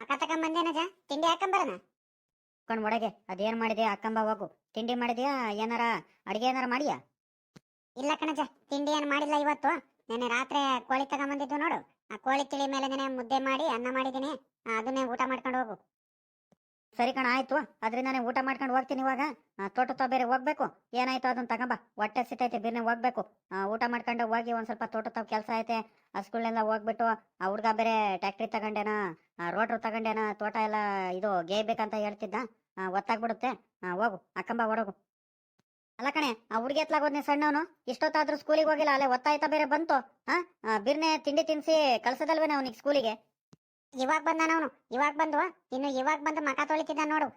ಮಕ ತಗೊಂಬಂದೇನಜ ತಿಂಡಿ ಹಾಕೊಂಬರನ ಕಣ್ ಒಳಗೆ ಅದೇನ್ ಮಾಡಿದ್ಯಾ ಅಕ್ಕಂಬ ಹೋಗು. ತಿಂಡಿ ಮಾಡಿದ್ಯಾ ಏನಾರ ಅಡಿಗೆ ಏನಾರ ಮಾಡಿಯಾ? ಇಲ್ಲ ಕಣಜ, ತಿಂಡಿ ಏನು ಮಾಡಿಲ್ಲ ಇವತ್ತು. ನೆನ್ನೆ ರಾತ್ರಿ ಕೋಳಿ ತಗೊಂಬಂದಿದ್ದು ನೋಡು, ಆ ಕೋಳಿ ತಿಳಿ ಮೇಲೆ ನೆನೆ ಮುದ್ದೆ ಮಾಡಿ ಅನ್ನ ಮಾಡಿದ್ದೀನಿ, ಅದನ್ನೇ ಊಟ ಮಾಡ್ಕೊಂಡು ಹೋಗು. ಸರಿ ಕಣ, ಆಯ್ತು. ಅದರಿಂದಾನೆ ಊಟ ಮಾಡ್ಕೊಂಡು ಹೋಗ್ತೀನಿ ಇವಾಗ. ತೋಟದ ಬೇರೆ ಹೋಗ್ಬೇಕು. ಏನಾಯ್ತು ಅದನ್ನ ತಗೊಂಬ, ಹೊಟ್ಟೆ ಸಿಟ್ಟೈತೆ ಬಿರ್ನೆ ಹೋಗ್ಬೇಕು. ಊಟ ಮಾಡ್ಕೊಂಡು ಹೋಗಿ ಒಂದ್ ಸ್ವಲ್ಪ ತೋಟದ ಕೆಲಸ ಐತೆ, ಹಸ್ಗಳನ್ನೆಲ್ಲ ಹೋಗ್ಬಿಟ್ಟು. ಆ ಹುಡ್ಗ ಬೇರೆ ಟ್ಯಾಕ್ಟ್ರಿ ತಗೊಂಡೇನ, ರೋಟ್ರು ತಗೊಂಡೇನ, ತೋಟ ಎಲ್ಲ ಇದು ಗೇಯ್ಬೇಕಂತ ಹೇಳ್ತಿದ್ದ. ಒತ್ತಾಗ್ಬಿಡುತ್ತೆ. ಹೋಗು ಅಕ್ಕಂಬ ಹೊರಗು. ಅಲ್ಲ ಕಣೆ, ಆ ಹುಡುಗಿ ಎತ್ಲಾಗೋದ್ನೆ ಸಣ್ಣವನು, ಇಷ್ಟೊತ್ತಾದ್ರೂ ಸ್ಕೂಲಿಗೆ ಹೋಗಿಲ್ಲ, ಅಲ್ಲೇ ಒತ್ತಾಯ್ತಾ ಬೇರೆ ಬಂತು. ಬಿರ್ನೆ ತಿಂಡಿ ತಿನ್ಸಿ ಕಳ್ಸದಲ್ವೇನೆ ಅವನಿಗೆ ಸ್ಕೂಲಿಗೆ? ಇವಾಗ ಬಂದಾನವನು, ಇವಾಗ ಬಂದು ಇನ್ನು ಇವಾಗ ಬಂದು ಮಕ ತೊಳಿತಿದ್ದ ನೋಡು.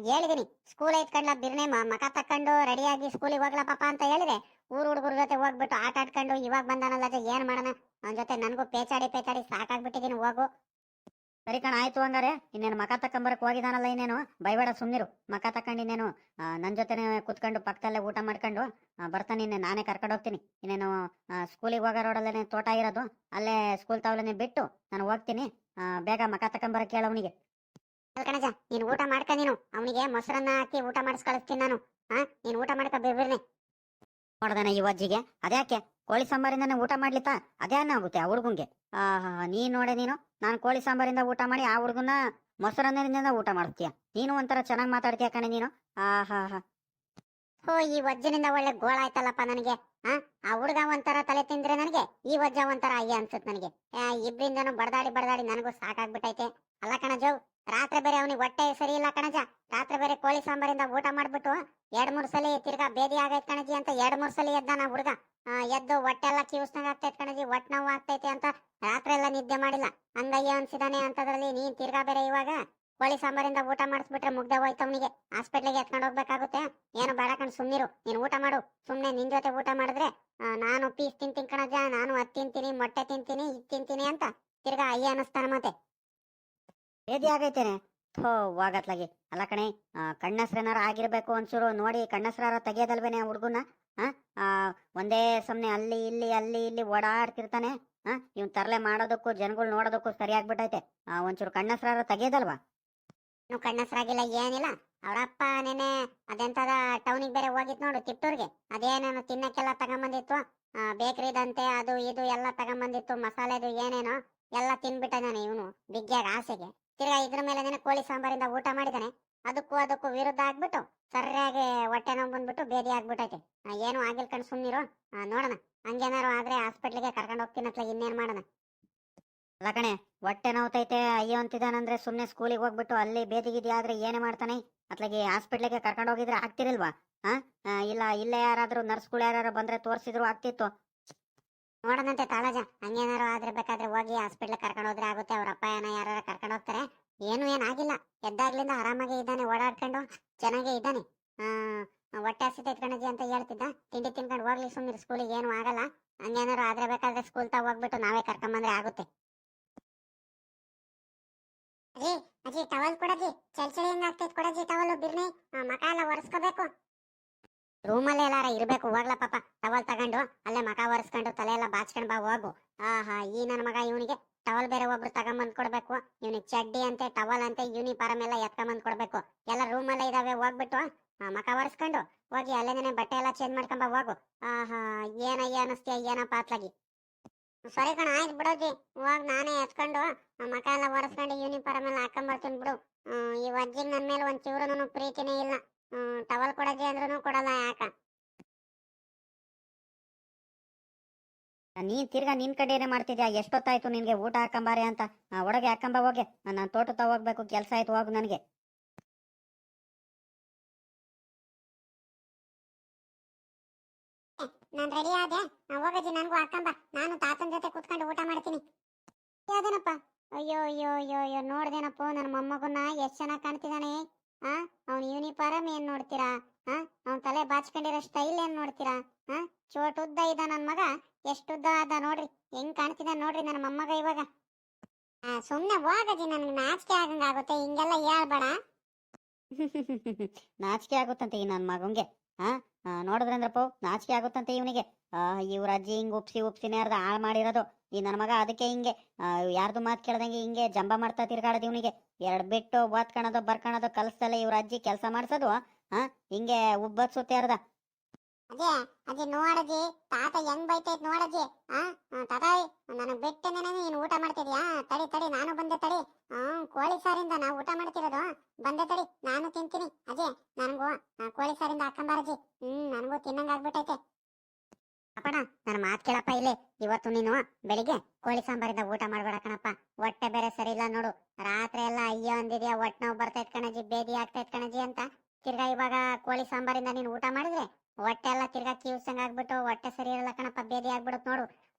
ಹೇಳಿದೀನಿ ಸ್ಕೂಲ್ ಐತ್ಕೊಂಡ್ಲ ಬಿರ್ನೆ ಮಕ ತಕ್ಕೊಂಡು ರೆಡಿಯಾಗಿ ಸ್ಕೂಲಿಗೆ ಹೋಗ್ಲಾ ಪಾಪ ಅಂತ ಹೇಳಿದೆ. ಊರ್ ಹುಡುಗರ ಜೊತೆ ಹೋಗ್ಬಿಟ್ಟು ಆಟ ಆಡ್ಕೊಂಡು ಇವಾಗ ಬಂದಾನಲ್ಲ, ಏನ್ ಮಾಡೋಣ ಅವನ ಜೊತೆ. ನನ್ಗೂ ಪೇಚಾಡಿ ಸಾಕಾಗ್ಬಿಟ್ಟಿದೀನಿ. ಹೋಗು. ಸರಿ ಕಣ, ಆಯ್ತು. ಹಂಗಾರೆ ಇನ್ನೇನು ಮಕ ತಕೊಂಬರಕ್ ಹೋಗಿದಾನಲ್ಲ, ಇನ್ನೇನು ಬೈಬೇಡ, ಸುಮ್ನಿರು. ಮಕ ತಕೊಂಡು ಇನ್ನೇನು ನನ್ನ ಜೊತೆನೆ ಕುತ್ಕೊಂಡು ಪಕ್ಕದಲ್ಲೇ ಊಟ ಮಾಡ್ಕೊಂಡು ಬರ್ತಾನೆ. ಇನ್ನೇ ನಾನೇ ಕರ್ಕೊಂಡು ಹೋಗ್ತೀನಿ. ಇನ್ನೇನು ಸ್ಕೂಲಿಗೆ ಹೋಗೋ ರೋಡಲ್ಲೇನೆ ತೋಟ ಇರೋದು, ಅಲ್ಲೇ ಸ್ಕೂಲ್ ತಾವಲೇನೆ ಬಿಟ್ಟು ನಾನು ಹೋಗ್ತೀನಿ. ಬೇಗ ಮಕ ತಕೊಂಬರಕ್ ಹೇಳ ಅವನಿಗೆ. ಕಣಜ, ನೀನ್ ಊಟ ಮಾಡ್ಕ, ನೀನು ಅವನಿಗೆ ಮೊಸರನ್ನ ಹಾಕಿ ಊಟ ಮಾಡಿಸ್ ಕಳಿಸ್ತೀನಿ ನಾನು. ನೀನ್ ಊಟ ಮಾಡ್ಕ ಬಿರ್ಬಿರ್ನೆ. ನೋಡ್ದಾನೆ ಈ ಅಜ್ಜಿಗೆ ಅದ್ಯಾಕೆ ಕೋಳಿ ಸಾಂಬಾರಿಂದಾನೆ ಊಟ ಮಾಡ್ಲಿತ್ತಾ? ಅದೇನ ಆಗುತ್ತೆ ಆ ಹುಡ್ಗಂಗೆ? ನೀನ್ ನೋಡೆ, ನೀನು ನಾನು ಕೋಳಿ ಸಾಂಬಾರಿಂದ ಊಟ ಮಾಡಿ ಆ ಹುಡ್ಗನ್ನ ಮೊಸರನ್ನದಿಂದ ಊಟ ಮಾಡಿಸ್ತೀಯ? ನೀನು ಒಂಥರ ಚೆನ್ನಾಗಿ ಮಾತಾಡ್ತೀಯ ಕಣೆ ನೀನು. ಹಾ. ಹೋ, ಈ ವಜ್ಜನಿಂದ ಒಳ್ಳೆ ಗೋಳ ಆಯ್ತಲ್ಲಪ್ಪ ನನಗೆ. ಆ ಹುಡುಗ ಒಂಥರ ತಲೆ ತಿಂದ್ರೆ ನನಗೆ, ಈ ವಜ್ಜ ಒಂಥರ ಅಯ್ಯ ಅನ್ಸುತ್ತೆ ನನಗೆ. ಇಬ್ರಿಂದನು ಬಡದಾಡಿ ನನಗೂ ಸಾಕಾಗ್ಬಿಟ್ಟೈತೆ. ಅಲ್ಲ ಕಣಜ, ರಾತ್ರಿ ಬೇರೆ ಅವನಿಗೆ ಹೊಟ್ಟೆ ಸರಿ ಇಲ್ಲ ಕಣಜ. ರಾತ್ರಿ ಬೇರೆ ಕೋಳಿ ಸಾಂಬಾರಿಂದ ಊಟ ಮಾಡ್ಬಿಟ್ಟು 2-3 ಸಲ ತಿರ್ಗಾ ಬೇದಿ ಆಗೈತ್ ಕಣಜಿ ಅಂತ 2-3 ಸಲ ಎದ್ದಾನ ಹುಡುಗ. ಎದ್ದು ಹೊಟ್ಟೆ ಎಲ್ಲ ಕಿವಿಸ್ನಾಗ ಆಗ್ತೈತೆ ಕಣಜಿ, ಹೊಟ್ಟೆ ನೋವು ಆಗ್ತೈತೆ ಅಂತ ರಾತ್ರಿ ಎಲ್ಲ ನಿದ್ದೆ ಮಾಡಿಲ್ಲ. ಹಂಗಯ್ಯ ಅನ್ಸಿದಾನೆ ಅಂತದ್ರಲ್ಲಿ ನೀನ್ ತಿರ್ಗಾ ಬೇರೆ ಇವಾಗ ಕೋಳಿ ಸಾಂಬಾರಿಂದ ಊಟ ಮಾಡಿಸ್ಬಿಟ್ರೆ ಮುಗ್ದೆ ಹೋಯ್ತು ಅವನಿಗೆ. ಹಾಸ್ಪಿಟ್ಲಿಗೆ ಎತ್ಕೊಂಡು ಹೋಗ್ಬೇಕಾಗುತ್ತೆ. ಏನು ಬೇಡ ಕಣ್, ಸುಮ್ನಿರು. ನೀನ್ ಊಟ ಮಾಡು. ಸುಮ್ನೆ ನಿನ್ ಜೊತೆ ಊಟ ಮಾಡಿದ್ರೆ ನಾನು ಪೀಸ್ ತಿಂತೀನಿ ಕಣಜ, ನಾನು ಅದ್ ತಿಂತೀನಿ, ಮೊಟ್ಟೆ ತಿಂತೀನಿ, ಇದ್ ತಿಂತೀನಿ ಅಂತ ತಿರ್ಗಾ ಅಯ್ಯ ಅನ್ನಿಸ್ತಾನ ಮತ್ತೆ. ಬೇದಿ ಆಗೈತೇನೆ ಥೋ ಹೋಗತ್ಲಾಗಿ. ಅಲ್ಲ ಕಣೆ, ಕಣ್ಣಸ್ರೇನಾರ ಆಗಿರ್ಬೇಕು ಒಂಚೂರು ನೋಡಿ, ಕಣ್ಣಸ್ರಾರ ತೆಗಿಯೋದಲ್ವೇನೆ ಹುಡ್ಗುನ. ಒಂದೇ ಸಮನೆ ಅಲ್ಲಿ ಇಲ್ಲಿ ಓಡಾಡ್ತಿರ್ತಾನೆ. ಇವ್ನ್ ತರಲೆ ಮಾಡೋದಕ್ಕೂ ಜನಗಳು ನೋಡೋದಕ್ಕೂ ಸರಿಯಾಗ್ಬಿಟ್ಟೈತೆ. ಒಂಚೂರು ಕಣ್ಣಸ್ರಾರ ತೆಗಿಯೋದಲ್ವಾ? ಇನ್ನು ಕಣ್ಣಸ್ರಾಗಿಲ್ಲ, ಏನಿಲ್ಲ. ಅವ್ರಪ್ಪ ನೆನೆ ಅದೆಂತದ ಟೌನಿಗೆ ಬೇರೆ ಹೋಗಿತ್ ನೋಡು, ತಿಟ್ಟೂರ್ಗೆ. ಅದೇನೇನು ತಿನ್ನಕ್ಕೆಲ್ಲ ತಗೊಂಬಂದಿತ್ತು, ಬೇಕ್ರಿದಂತೆ ಅದು ಇದು ಎಲ್ಲ ತಗೊಂಬಂದಿತ್ತು, ಮಸಾಲೆದು ಏನೇನೋ ಎಲ್ಲ ತಿನ್ಬಿಟ್ಟಿದ್ದಾನೆ ಇವನು ಬಿಗ್ಯಾಗ ಆಸೆಗೆ. ತಿರ್ಗಾ ಇದ್ರ ಮೇಲೆ ಕೋಳಿ ಸಾಂಬಾರಿಂದ ಊಟ ಮಾಡಿದಾನೆ. ಅದಕ್ಕೂ ವಿರುದ್ಧ ಆಗ್ಬಿಟ್ಟು ಸರಿಯಾಗಿ ಹೊಟ್ಟೆ ನೋವು ಬಂದ್ಬಿಟ್ಟು ಬೇದಿ ಆಗ್ಬಿಟ್ಟೈತೆ. ಏನು ಆಗಿಲ್ ಕಣ್, ಸುಮ್ನಿರು. ನೋಡೋಣ, ಹಂಗೇನಾರು ಆದ್ರೆ ಹಾಸ್ಪಿಟ್ಲಿಗೆ ಕರ್ಕೊಂಡು ಹೋಗ್ತೀನಿ ಅತ್ಲಾಗ, ಇನ್ನೇನ್ ಮಾಡೋಣ. ಅಲ್ಲ ಕಣೆ, ಹೊಟ್ಟೆ ನೋವ್ತೈತೆ ಅಯ್ಯೋ ಅಂತಿದ್ದಾನಂದ್ರೆ ಸುಮ್ನೆ ಸ್ಕೂಲಿಗೆ ಹೋಗ್ಬಿಟ್ಟು ಅಲ್ಲಿ ಬೇದಿಗಿದಿ ಆದ್ರೆ ಏನೇ ಮಾಡ್ತಾನೆ? ಅತ್ಲಾಗಿ ಹಾಸ್ಪಿಟ್ಲಿಗೆ ಕರ್ಕೊಂಡು ಹೋಗಿದ್ರೆ ಆಗ್ತಿರಲ್ವಾ? ಇಲ್ಲ ಇಲ್ಲೇ ಯಾರಾದ್ರೂ ನರ್ಸ್ಗಳು ಯಾರು ಬಂದ್ರೆ ತೋರಿಸಿದ್ರು ಆಗ್ತಿತ್ತು. ನೋಡೋಣಂತೆ ತಾಳಜ, ಹಂಗೇನಾರು ಆದ್ರೆ ಬೇಕಾದ್ರೆ ಹೋಗಿ ಹಾಸ್ಪಿಟ್ಲ್ ಕರ್ಕೊಂಡು ಹೋದ್ರೆ ಆಗುತ್ತೆ. ಅವ್ರ ಅಪ್ಪ ಯಾರು ಕರ್ಕೊಂಡು ಹೋಗ್ತಾರೆ. ಏನಾಗಿಲ್ಲ, ಎದ್ದಾಗ್ಲಿಂದ ಆರಾಮಾಗಿ ಇದ್ದಾನೆ, ಓಡಾಡ್ಕೊಂಡು ಚೆನ್ನಾಗೇ ಇದ್ದಾನೆ. ಹೊಟ್ಟೆ ಹಸಿತೈತ್ ಕಣಜಿ ಅಂತ ಹೇಳ್ತಿದ್ದ. ತಿಂಡಿ ತಿನ್ಕೊಂಡು ಹೋಗ್ಲಿ, ಸುಮ್ಮನೆ ಸ್ಕೂಲಿಗೆ ಏನು ಆಗಲ್ಲ. ಹಂಗೇನಾರು ಆದ್ರೆ ಬೇಕಾದ್ರೆ ಸ್ಕೂಲ್ ತಾ ಹೋಗ್ಬಿಟ್ಟು ನಾವೇ ಕರ್ಕೊಂಬಂದ್ರೆ ಆಗುತ್ತೆ. ಅಜ್ಜಿ ಟವಲ್ ಕೊಡಜ್ಜಿ, ಚಳಿ ಆಗ್ತೈತ್ ಕೊಡಜ್ಜಿ ಟವಲ್. ಬಿರ್ನಿ ಮಕ ಎಲ್ಲ ಒರೆಸ್ಕೋಬೇಕು. ರೂಮಲ್ಲೇ ಎಲ್ಲಾರ ಇರ್ಬೇಕು, ಹೋಗ್ಲಾ ಪಾಪ. ಟವಲ್ ತಗೊಂಡು ಅಲ್ಲೇ ಮಕ ಒರೆಸ್ಕೊಂಡು ತಲೆ ಎಲ್ಲ ಬಾಚ್ಕೊಂಡ್ ಬಾ, ಹೋಗು. ಈ ನನ್ನ ಮಗ ಇವನಿಗೆ ಟವಲ್ ಬೇರೆ ಒಬ್ರು ತಗೊಂಬಂದ್ ಕೊಡ್ಬೇಕು. ಇವನಿಗೆ ಚಡ್ಡಿ ಅಂತೆ, ಟವಲ್ ಅಂತೆ, ಯೂನಿಫಾರ್ಮ್ ಎಲ್ಲ ಎತ್ಕೊಂಬಂದ್ ಕೊಡ್ಬೇಕು. ಎಲ್ಲ ರೂಮಲ್ಲೇ ಇದಾವೆ, ಹೋಗ್ಬಿಟ್ಟು ಮಕ ಒರೆಸ್ಕೊಂಡು ಹೋಗಿ ಅಲ್ಲೇನೇ ಬಟ್ಟೆ ಎಲ್ಲ ಚೇಂಜ್ ಮಾಡ್ಕೊಂಬ, ಹೋಗು. ಏನಯ್ಯ ಅನಿಸ್ತೀಯ, ಏನಪ್ಪ ಅತ್ಲಾಗಿ? ಸರಿ ಕಣ, ಆಯ್ತು ಬಿಡೋಜಿ. ಹೋಗ್ ನಾನೇ ಎತ್ಕೊಂಡು ಮಕ ಎಲ್ಲ ಒರೆಸ್ಕೊಂಡು ಯೂನಿಫಾರ್ಮ್ ಎಲ್ಲ ಹಾಕೊಂಬರ್ತೀನಿ ಬಿಡು. ಈ ಅಜ್ಜಿಗೆ ನನ್ ಮೇಲೆ ಒಂದ್ ಚೂರು ಪ್ರೀತಿನೇ ಇಲ್ಲ. ಟವಲ್ ಕೊಡಜ್ಜಿ ಅಂದ್ರೂ ಕೊಡಲ್ಲ, ಯಾಕ? ನೀನ್ ತಿರ್ಗಾ ನಿನ್ ಕಡೆನೇ ಮಾಡ್ತಿದ್ಯಾ? ಎಷ್ಟೊತ್ತಾಯ್ತು ನಿನ್ಗೆ ಊಟ ಹಾಕಂಬಾರೆ ಅಂತ? ಒಳಗೆ ಹಾಕಂಬ ಹೋಗೆ. ನಾನು ತೋಟ ಹೋಗ್ಬೇಕು, ಕೆಲ್ಸ ಆಯ್ತು, ಹೋಗು ನನಗೆ. ನಾನ್ ರೆಡಿ ಆದೆ, ಹೋಗಜ್ಜಿ. ನನ್ಗೂ ಹಾಕಂಬ, ನಾನು ತಾತನ ಜೊತೆ ಕುತ್ಕೊಂಡು ಊಟ ಮಾಡ್ತೀನಿ. ಯಾವ್ದೇನಪ್ಪ? ಅಯ್ಯೋ ನೋಡ್ದೇನಪ್ಪ ನನ್ನ ಮೊಮ್ಮಗನ್ನ ಎಷ್ಟ್ ಚೆನ್ನಾಗ್ ಕಾಣ್ತಿದ್ದಾನೆ. ಅವ್ನ ಯೂನಿಫಾರ್ಮ್ ಏನ್ ನೋಡ್ತೀರಾ? ಅವ್ನ ತಲೆ ಬಾಚ್ಕೊಂಡಿರೋ ಸ್ಟೈಲ್ ಏನ್ ನೋಡ್ತೀರಾ? ಚೋಟ್ ಉದ್ದ ಇದ್ದ ನನ್ ಮಗ, ಎಷ್ಟು ಉದ್ದ ಆದ ನೋಡ್ರಿ, ಹೆಂಗ್ ಕಾಣ್ತಿದ್ದ ನೋಡ್ರಿ ನನ್ನ ಮೊಮ್ಮಗ ಇವಾಗ. ಸುಮ್ನೆ ಹೋಗಜ್ಜಿ, ನನ್ಗೆ ನಾಚಿಕೆ ಆಗಂಗ ಆಗುತ್ತೆ, ಹಿಂಗೆಲ್ಲ ಹೇಳ್ಬೇಡ. ನಾಚಿಕೆ ಆಗುತ್ತಂತೆ ಈ ನನ್ ಮಗಂಗೆ. ನೋಡಿದ್ರಂದ್ರಪ್ಪ, ನಾಚಿಕೆ ಆಗುತ್ತಂತೆ ಇವನಿಗೆ. ಇವ್ರ ಅಜ್ಜಿ ಹಿಂಗ್ ಉಪ್ಸಿ ಉಪ್ಸಿನೇ ಅರ್ಧ ಹಾಳು ಮಾಡಿರೋದು. ಈ ನನ್ನ ಮಗ ಅದಕ್ಕೆ ಹಿಂಗೆ ಯಾರ್ದು ಮಾತು ಕೇಳ್ದಂಗೆ ಹಿಂಗೆ ಜಂಬ ಮಾಡ್ತಾ ತಿರ್ಗಾಡೋದು ಇವನಿಗೆ. ಎರಡು ಬಿಟ್ಟು ಓದ್ಕೊಳೋದು ಬರ್ಕೊಳೋದು ಕಲಿಸ್ದಲ್ಲ ಇವ್ರ ಅಜ್ಜಿ ಕೆಲಸ ಮಾಡ್ಸೋದು. ಹಿಂಗೆ ಉಬ್ಬತ್ಸುತ್ತೆ ಅರ್ಧ. ಅದೇ ಅದೇ ನೋಡಜ್ಜಿ, ತಾತ ಹೆಂಗ್ ಬೈತೈತ್ ನೋಡಜ್ಜಿ. ತಾತಾಯ್ ನನಗ್ ಬಿಟ್ಟನೆ ನೀನು ಊಟ ಮಾಡ್ತಿದ್ಯಾ? ತಡಿ ತಡಿ, ನಾನು ಬಂದೆ ತಡಿ. ಕೋಳಿ ಸಾರಿಂದ ನಾವು ಊಟ ಮಾಡ್ತಿರೋದು. ಬಂದೆ ತಡಿ, ನಾನು ತಿಂತೀನಿ. ಅಜ್ಜಿ ನನಗೂ ಕೋಳಿ ಸಾರಿಂದ ಹಾಕೊಂಬಾರಜ್ಜಿ. ನನಗೂ ತಿನ್ನಂಗ್ ಆಗ್ಬಿಟ್ಟೈತೆ. ಅಪ್ಪಣ ನನ್ನ ಮಾತು ಕೇಳಪ್ಪ ಇಲ್ಲಿ. ಇವತ್ತು ನೀನು ಬೆಳಿಗ್ಗೆ ಕೋಳಿ ಸಾಂಬಾರಿಂದ ಊಟ ಮಾಡ್ಬೇಡ ಕಣಪ್ಪ. ಹೊಟ್ಟೆ ಬೇರೆ ಸರಿ ಇಲ್ಲ ನೋಡು. ರಾತ್ರಿ ಎಲ್ಲ ಅಯ್ಯೋ ಅಂದಿದ್ಯಾ, ಹೊಟ್ಟೆ ನೋವು ಬರ್ತೈತ್ ಕಣಜ್ಜಿ, ಬೇದಿ ಆಗ್ತೈತ್ ಕಣಜ್ಜಿ ಅಂತ. ತಿರ್ಗಾ ಇವಾಗ ಕೋಳಿ ಸಾಂಬಾರಿಂದ ನೀನು ಊಟ ಮಾಡಿದ್ರೆ ಹೊಟ್ಟೆ ಎಲ್ಲ ತಿರ್ಗಾ ಕಿವ್ಸಂಗ್ ಆಗ್ಬಿಟ್ಟು ಹೊಟ್ಟೆ ಸರಿ ಇರಲ್ಲ ಕಣಪ್ಪ, ಬೇದಿ ಆಗ್ಬಿಡುತ್ತೆ ನೋಡು.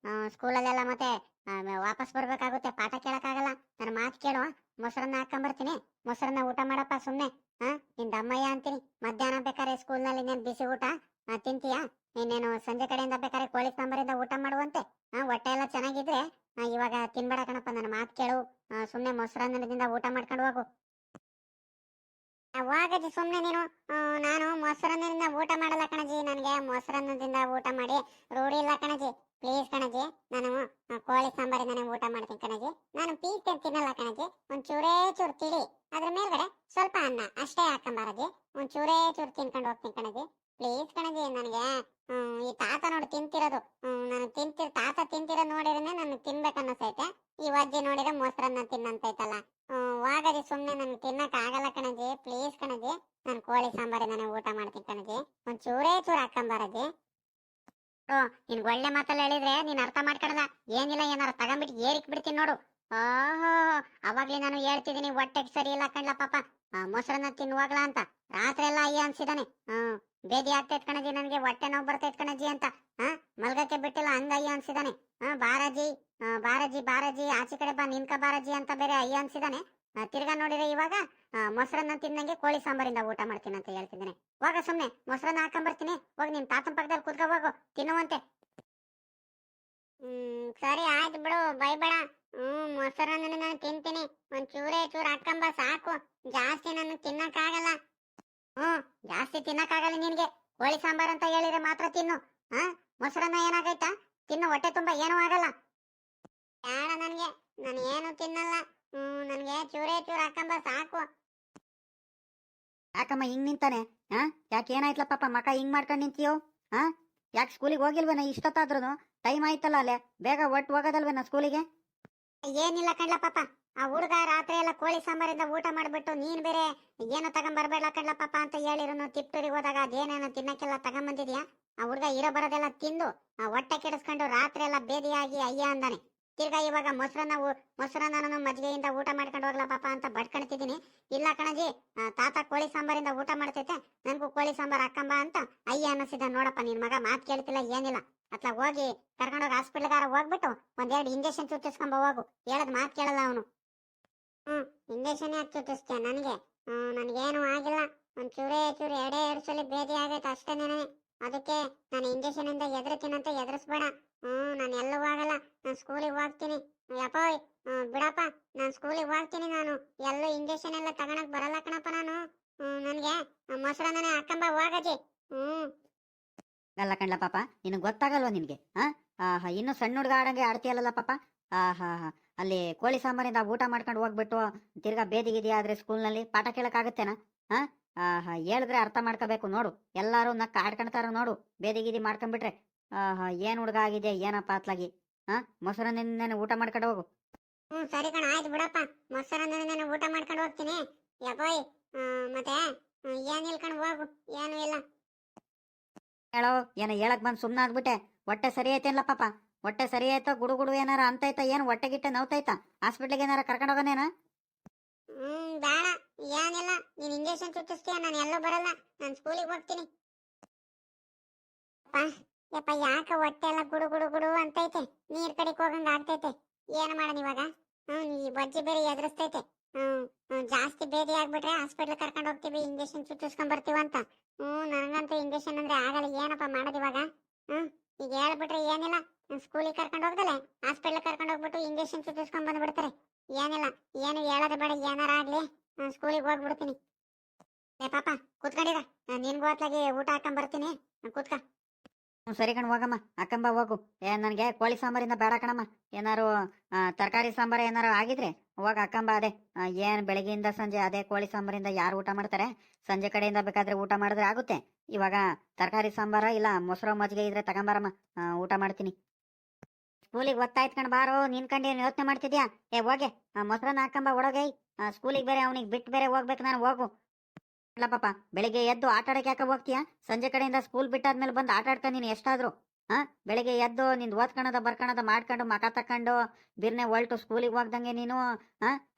ಸ್ಕೂಲಲ್ಲೆಲ್ಲ ಮತ್ತೆ ವಾಪಸ್ ಬರ್ಬೇಕಾಗುತ್ತೆ, ಪಾಠ ಕೇಳಕ್ಕಾಗಲ್ಲ. ನನ್ನ ಮಾತು ಕೇಳು, ಮೊಸರನ್ನ ಹಾಕೊಂಬರ್ತೀನಿ, ಮೊಸರನ್ನ ಊಟ ಮಾಡಪ್ಪ ಸುಮ್ನೆ. ನಿಂದ ಅಮ್ಮಯ್ಯ ಅಂತೀನಿ. ಮಧ್ಯಾಹ್ನ ಬೇಕಾರೆ ಸ್ಕೂಲ್ನಲ್ಲಿ ನೀನ್ ಬಿಸಿ ಊಟ ತಿಂತೀಯಾ? ಇನ್ನೇನು ಸಂಜೆ ಕಡೆಯಿಂದ ಬೇಕಾದ್ರೆ ಕೋಳಿ ಸಾಂಬಾರಿಂದ ಊಟ ಮಾಡುವಂತೆ. ಹೊಟ್ಟೆ ಎಲ್ಲ ಚೆನ್ನಾಗಿದ್ರೆ ಇವಾಗ ತಿನ್ಬೇಡ ಕಣಪ್ಪ, ನನ್ನ ಮಾತು ಕೇಳು. ಸುಮ್ನೆ ಮೊಸರನ್ನದಿಂದ ಊಟ ಮಾಡ್ಕೊಂಡು ಹೋಗು. ಹೋಗಜ್ಜಿ ಸುಮ್ನೆ ನೀನು. ನಾನು ಮೊಸರನ್ನದಿಂದ ಊಟ ಮಾಡಲ್ಲ ಕಣಜಿ. ನನಗೆ ಮೊಸರನ್ನದಿಂದ ಊಟ ಮಾಡಿ ರೂಢಿ ಇಲ್ಲ ಕಣಜಿ. ಪ್ಲೀಸ್ ಕಣಜಿ, ನಾನು ಕೋಳಿ ಸಾಂಬಾರಿಂದಾನೆ ಊಟ ಮಾಡ್ತೀನಿ ಕಣಜಿ. ನಾನು ಪೀಸ್ ತಿನ್ನಲ್ಲ ಕಣಜಿ. ಒಂದ್ ಚೂರೇ ಚೂರು ತಿಳಿ, ಅದ್ರ ಮೇಲ್ಗಡೆ ಸ್ವಲ್ಪ ಅನ್ನ ಅಷ್ಟೇ ಹಾಕೊಂಬಾರಜಿ. ಒಂದ್ ಚೂರೇ ಚೂರು ತಿನ್ಕೊಂಡು ಹೋಗ್ತೀನಿ ಕಣಜಿ. ಪ್ಲೀಸ್ ಕಣಜಿ, ನನಗೆ ಈ ತಾತ ನೋಡಿ ತಿಂತಿರೋದು. ನಾನು ತಾತ ತಿಂತಿರೋದು ನೋಡಿದ್ರೆ ನನಗೆ ತಿನ್ಬೇಕನ್ನಸೈತೆ. ಈ ಅಜ್ಜಿ ನೋಡಿದ್ರೆ ಮೊಸರನ್ನ ತಿನ್ನಂತೈತಲ್ಲ. ವಾಗಜಿ ಸುಮ್ನೆ ನನ್ಗೆ ತಿನ್ನಕ್ ಆಗಲ್ಲ ಕಣಜಿ. ಪ್ಲೀಸ್ ಕಣಜಿ, ನಾನು ಕೋಳಿ ಸಾಂಬಾರಿಂದಾನೆ ಊಟ ಮಾಡ್ತೀನಿ ಕಣಜಿ. ಒಂದ್ ಚೂರೇ ಚೂರು ಹಾಕೊಂಬಾರಜಿ. ನಿನ್ಗೆ ಒಳ್ಳೆ ಮಾತಲ್ಲ ಹೇಳಿದ್ರೆ ನೀನ್ ಅರ್ಥ ಮಾಡ್ಕೊಳಲ್ಲ. ಏನಿಲ್ಲ, ಏನಾರ ತಗೊಂಡ್ಬಿಟ್ಟು ಏರಿಕ್ ಬಿಡ್ತೀನಿ ನೋಡು. ಓಹೋ, ಅವಾಗ್ಲೇ ನಾನು ಹೇಳ್ತಿದ್ದೀನಿ ಹೊಟ್ಟೆಗೆ ಸರಿ ಇಲ್ಲ ಕಣ್ಲ ಪಾಪ, ಮೊಸರನ್ನ ತಿನ್ನುವಾಗ್ಲಾ ಅಂತ. ರಾತ್ರಿ ಎಲ್ಲ ಅಯ್ಯ ಅನ್ಸಿದಾನೆ. ಬೇದಿ ಆಗ್ತೈತ್ ಕಣಜಿ, ನನಗೆ ಹೊಟ್ಟೆ ನೋವು ಬರ್ತೈತ್ ಕಣಜಿ ಅಂತ. ಮಲ್ಗಕ್ಕೆ ಬಿಟ್ಟಿಲ್ಲ, ಹಂಗ ಅಯ್ಯ ಅನ್ಸಿದಾನೆ. ಬಾರಾಜಿ ಬಾರಾಜಿ ಬಾರಾಜಿ, ಆಚೆ ಕಡೆ ಬಾ ನಿನ್ಕ ಬಾರಾಜಿ ಅಂತ ಬೇರೆ ಅಯ್ಯ ಅನ್ಸಿದಾನೆ. ತಿರ್ಗಾ ನೋಡಿದ್ರೆ ಇವಾಗ ಮೊಸರನ್ನ ತಿನ್ನಂಗೆ ಕೋಳಿ ಸಾಂಬಾರಿಂದ ಊಟ ಮಾಡ್ತೀನಿ ಅಂತ ಹೇಳ್ತಿದ್ದಾನೆ. ಹೋಗ ಸುಮ್ನೆ ಮೊಸರನ್ನ ಹಾಕೊಂಬರ್ತೀನಿ. ಹೋಗಿ ನಿಮ್ ತಾತನ ಪಕ್ಕದಲ್ಲಿ ಕೂತ್ಕೊ ಹೋಗು, ತಿನ್ನುವಂತೆ. ಸರಿ ಆಯ್ತು ಬಿಡು, ಬೈಬೇಡ. ಮೊಸರನ್ನ ನಾನು ತಿಂತೀನಿ. ಒಂದ್ ಚೂರೇ ಚೂರು ಹಾಕೊಂಬ ಸಾಕು. ಜಾಸ್ತಿ ನಾನು ತಿನ್ನಕ್ಕಾಗಲ್ಲ. ಜಾಸ್ತಿ ತಿನ್ನಕ್ಕಾಗಲ್ಲ ನಿನ್ಗೆ. ಕೋಳಿ ಸಾಂಬಾರ್ ಅಂತ ಹೇಳಿದ್ರೆ ಮಾತ್ರ ತಿನ್ನು. ಮೊಸರನ್ನ ಏನಾಗೈತಾ? ತಿನ್ನು, ಹೊಟ್ಟೆ ತುಂಬಾ ಏನೂ ಆಗಲ್ಲ. ಬೇಡ ನನ್ಗೆ, ನಾನು ಏನು ತಿನ್ನಲ್ಲ. ನನ್ಗೆ ಚೂರೇ ಚೂರು ಹಾಕೊಂಬ ಸಾಕು. ಯಾಕಮ್ಮ ಹಿಂಗ್ ನಿಂತಾನೆ? ಯಾಕೆ ಏನಾಯ್ತಲ್ಲ ಪಾಪ, ಮಕ ಹಿಂಗ್ ಮಾಡ್ಕೊಂಡ್ ನಿಂತೀಯೋ? ಯಾಕೆ ಸ್ಕೂಲಿಗೆ ಹೋಗಿಲ್ವೇನ ಇಷ್ಟೊತ್ತಾದ್ರೂ? ಟೈಮ್ ಆಯ್ತಲ್ಲ ಅಲ್ಲೇ, ಬೇಗ ಒಟ್ಟು ಹೋಗೋದಲ್ವೇನ ಸ್ಕೂಲಿಗೆ? ಏನಿಲ್ಲ ಕಣ್ಲ ಪಾಪ, ಆ ಹುಡುಗ ರಾತ್ರಿ ಎಲ್ಲ ಕೋಳಿ ಸಾಂಬಾರಿಂದ ಊಟ ಮಾಡ್ಬಿಟ್ಟು ನೀನ್ ಬೇರೆ ಏನೋ ತಗೊಂಬರ್ಬೇಡ ಕಣ್ಲ ಪಾಪ ಅಂತ ಹೇಳಿರೋನು. ತಿಪ್ಟೂರಿಗೆ ಹೋದಾಗ ಅದೇನೇನೋ ತಿನ್ನಕ್ಕೆಲ್ಲ ತಗೊಂಬಂದಿದ್ಯಾ? ಆ ಹುಡುಗ ಇರೋ ಬರೋದೆಲ್ಲ ತಿಂದು ಹೊಟ್ಟೆ ಕೆಡಿಸ್ಕೊಂಡು ರಾತ್ರಿ ಎಲ್ಲ ಬೇದಿಯಾಗಿ ಅಯ್ಯ ಅಂದಾನೆ. ತಿರ್ಗಾ ಇವಾಗ ಮೊಸರನ್ನ ನಾನು ಮಜ್ಜಿಗೆಯಿಂದ ಊಟ ಮಾಡ್ಕೊಂಡು ಹೋಗ್ಲಾ ಪಾಪ ಅಂತ ಬಡ್ಕೊಳ್ತಿದ್ದೀನಿ. ಇಲ್ಲ ಕಣಜಿ, ತಾತ ಕೋಳಿ ಸಾಂಬಾರಿಂದ ಊಟ ಮಾಡ್ತೈತೆ, ನನ್ಗೂ ಕೋಳಿ ಸಾಂಬಾರ್ ಹಾಕಂಬ ಅಂತ ಅಯ್ಯ ಅನ್ನಿಸಿದ. ನೋಡಪ್ಪ, ನಿನ್ ಮಗ ಮಾತು ಕೇಳ್ತಿಲ್ಲ, ಏನಿಲ್ಲ. ಅತ್ಲ ಹೋಗಿ ಕರ್ಕೊಂಡೋಗಿ ಹಾಸ್ಪಿಟ್ಲ್ಗಾರ ಹೋಗ್ಬಿಟ್ಟು ಒಂದೆರಡು ಇಂಜೆಕ್ಷನ್ ಚುಚ್ಚಿಸ್ಕೊಂಬ ಹೋಗು. ಹೇಳದ್ ಮಾತು ಕೇಳಲ್ಲ ಅವನು. ಇಂಜೆಕ್ಷನ್ ಯಾಕೆ ಚುಚ್ಚಿಸ್ತೀಯ? ನನಗೇನು ಆಗಿಲ್ಲ. ಒಂದ್ ಚೂರೇ ಚೂರು ಎರಡು ಸಲ ಬೇದಿ ಆಗೈತೆ ಅಷ್ಟೇನೇನೆ. ಅದಕ್ಕೆ ನಾನು ಇಂಜೆಕ್ಷನ್ ಇಂದ ಎದುರ್ತೀನಂತ ಎದುರಿಸ್ಬೇಡ. ನಾನು ಎಲ್ಲೂ ಹೋಗಲ್ಲ, ನಾನು ಸ್ಕೂಲಿಗೆ ಹೋಗ್ತೀನಿ. ಯಪ್ಪೋಯ್, ಬಿಡಪ್ಪ, ನಾನು ಸ್ಕೂಲಿಗೆ ಹೋಗ್ತೀನಿ. ನಾನು ಎಲ್ಲೂ ಇಂಜೆಕ್ಷನ್ ಎಲ್ಲ ತಗೊಳಕ್ ಬರಲ್ಲ ಕಣಪ್ಪ. ನಾನು ನನ್ಗೆ ಮೊಸರನ್ನೇ ಹಾಕೊಂಬ ಹೋಗಜಿ. ಅಲ್ಲ ಕಣ್ಲ ಪಾಪ, ನಿನಗೆ ಗೊತ್ತಾಗಲ್ವ ನಿನ್ಗೆ? ಇನ್ನು ಸಣ್ಣ ಹುಡುಗ ಆಡಂಗೆ ಆಡ್ತೀಯಲ್ಲ ಪಾಪ. ಅಲ್ಲಿ ಕೋಳಿ ಸಾಂಬಾರಿಂದ ಊಟ ಮಾಡ್ಕೊಂಡು ಹೋಗ್ಬಿಟ್ಟು ತಿರ್ಗಾ ಬೇದಿಗಿದೆಯಾ ಆದ್ರೆ ಸ್ಕೂಲ್ನಲ್ಲಿ ಪಾಠ ಕೇಳಕ್ಕಾಗತ್ತೇನಾ? ಹೇಳಿದ್ರೆ ಅರ್ಥ ಮಾಡ್ಕೋಬೇಕು ನೋಡು. ಎಲ್ಲಾರು ನಕ್ಕ ಆಡ್ಕೊಂತಾರ ನೋಡು, ಬೇದಿಗಿದಿ ಮಾಡ್ಕೊಂಡ್ಬಿಟ್ರೆ. ಏನ್ ಹುಡುಗ ಆಗಿದೆ ಏನಪ್ಪ ಅತ್ಲಾಗಿ. ಮೊಸರನ್ನೇ ಊಟ ಮಾಡ್ಕೊಂಡು ಹೋಗು. ಸರಿ ಕಣ, ಆಯ್ತು ಬಿಡಪ್ಪ, ಮೊಸರನ್ನ ಊಟ ಮಾಡ್ಕೊಂಡು ಹೋಗ್ತೀನಿ. ಯಪ್ಪೋಯ್, ಮತ್ತೆ ಏನ್ ಇಲ್ಕೊಂಡು ಹೋಗು, ಏನು ಇಲ್ಲ. ಹೇಳೋ, ಏನೋ ಹೇಳಕ್ ಬಂದ್ ಸುಮ್ನ ಆಗ್ಬಿಟ್ಟೆ. ಹೊಟ್ಟೆ ಸರಿ ಐತೇನ್ಲ ಪಾಪ? ಹೊಟ್ಟೆ ಸರಿ ಆಯ್ತೋ ಗುಡುಗುಡು ಏನಾರ ಅಂತೈತ? ಏನು ಹೊಟ್ಟೆ ಗಿಟ್ಟೆ ನೋವ್ತೈತಾ? ಹಾಸ್ಪಿಟ್ಲಿಗೆ ಏನಾರ ಕರ್ಕೊಂಡು ಹೋಗೋನೇನ? ಬೇಡ, ಏನಿಲ್ಲ. ನೀನ್ ಇಂಜೆಕ್ಷನ್ ಚುಚ್ಚಿಸ್ತೀಯ, ನಾನು ಎಲ್ಲೂ ಬರಲ್ಲ, ನಾನು ಸ್ಕೂಲಿಗೆ ಹೋಗ್ತೀನಿ. ಯಪ್ಪ, ಯಾಕ ಹೊಟ್ಟೆ ಎಲ್ಲ ಗುಡು ಗುಡು ಗುಡು ಅಂತೈತೆ, ನೀರ್ ಕಡೆಗೆ ಹೋಗಂಗ ಆಗ್ತೈತೆ. ಏನ್ ಮಾಡೋಣ ಇವಾಗ? ಈ ಬಜ್ಜಿ ಬೇರೆ ಎದುರಿಸ್ತೈತೆ. ಜಾಸ್ತಿ ಬೇದಿ ಆಗ್ಬಿಟ್ರೆ ಹಾಸ್ಪಿಟ್ಲ್ ಕರ್ಕೊಂಡು ಹೋಗ್ತೀವಿ, ಇಂಜೆಕ್ಷನ್ ಚುಚ್ಚಿಸ್ಕೊಂಡ್ ಬರ್ತೀವಂತ. ನನಗಂತೂ ಇಂಜೆಕ್ಷನ್ ಅಂದ್ರೆ ಆಗಲ್ಲ. ಏನಪ್ಪ ಮಾಡೋದು ಇವಾಗ? ಈಗ ಹೇಳ್ಬಿಟ್ರೆ ಏನಿಲ್ಲ, ಸ್ಕೂಲಿಗೆ ಕರ್ಕೊಂಡು ಹೋಗ್ದಲೆ ಹಾಸ್ಪಿಟ್ಲ್ ಕರ್ಕೊಂಡು ಹೋಗ್ಬಿಟ್ಟು ಇಂಜೆಕ್ಷನ್ ಚುಚ್ಚಿಸ್ಕೊಂಡ್ ಬಂದ್ಬಿಡ್ತಾರೆ. ಏನಿಲ್ಲ, ಏನು ಹೇಳೋದು ಬೇಡ, ಏನಾರ ಆಗ್ಲಿ, ನಾನು ಸ್ಕೂಲಿಗೆ ಹೋಗ್ಬಿಡ್ತೀನಿ. ಪಾಪ ಕೂತ್ಕೊಂಡಿರ, ನಿನ್ಗೂ ಹೊತ್ಲಾಗಿ ಊಟ ಹಾಕೊಂಡ್ ಬರ್ತೀನಿ, ಕೂತ್ಕ. ಹ್ಞೂ ಸರಿ ಕಣ ಹೋಗಮ್ಮ ಅಕ್ಕಂಬ ಹೋಗು. ನನಗೆ ಕೋಳಿ ಸಾಂಬಾರಿಂದ ಬೇಡ ಕಣಮ್ಮ. ಏನಾರು ತರಕಾರಿ ಸಾಂಬಾರು ಏನಾರು ಆಗಿದ್ರೆ ಹೋಗ ಅಕ್ಕಂಬ. ಅದೇ ಏನು ಬೆಳಗ್ಗೆಯಿಂದ ಸಂಜೆ ಅದೇ ಕೋಳಿ ಸಾಂಬಾರಿಂದ ಯಾರು ಊಟ ಮಾಡ್ತಾರೆ? ಸಂಜೆ ಕಡೆಯಿಂದ ಬೇಕಾದ್ರೆ ಊಟ ಮಾಡಿದ್ರೆ ಆಗುತ್ತೆ. ಇವಾಗ ತರಕಾರಿ ಸಾಂಬಾರ ಇಲ್ಲ ಮೊಸರು ಮಜ್ಜಿಗೆ ಇದ್ರೆ ತಗೊಂಬಾರಮ್ಮ, ಊಟ ಮಾಡ್ತೀನಿ. ಸ್ಕೂಲಿಗೆ ಒತ್ತಾಯ್ತು ಕಣ್ ಬಾರೋ, ನಿನ್ಕಂಡು ಏನು ಯೋಚನೆ ಮಾಡ್ತಿದ್ಯಾ? ಹೋಗೆ ಮೊಸರನ್ನ ಹಾಕಂಬ ಒಳಗೆ. ಸ್ಕೂಲಿಗೆ ಬೇರೆ ಅವನಿಗೆ ಬಿಟ್ಟು ಬೇರೆ ಹೋಗ್ಬೇಕು ನಾನು. ಹೋಗು. ಇಲ್ಲ ಪಾಪ, ಬೆಳಿಗ್ಗೆ ಎದ್ದು ಆಟ ಆಡಕ್ಕೆ ಯಾಕೆ ಹೋಗ್ತೀಯಾ? ಸಂಜೆ ಕಡೆಯಿಂದ ಸ್ಕೂಲ್ ಬಿಟ್ಟಾದ್ಮೇಲೆ ಬಂದು ಆಟ ಆಡ್ಕೊಂಡು ನೀನು ಎಷ್ಟಾದ್ರು ಬೆಳಿಗ್ಗೆ ಎದ್ದು ನಿಂದು ಓದ್ಕೊಳದ ಬರ್ಕೊಳದ ಮಾಡ್ಕೊಂಡು ಮಕ ತಕೊಂಡು ಬಿರ್ನೆ ಹೊಲ್ಟು ಸ್ಕೂಲಿಗೆ ಹೋಗ್ದಂಗೆ ನೀನು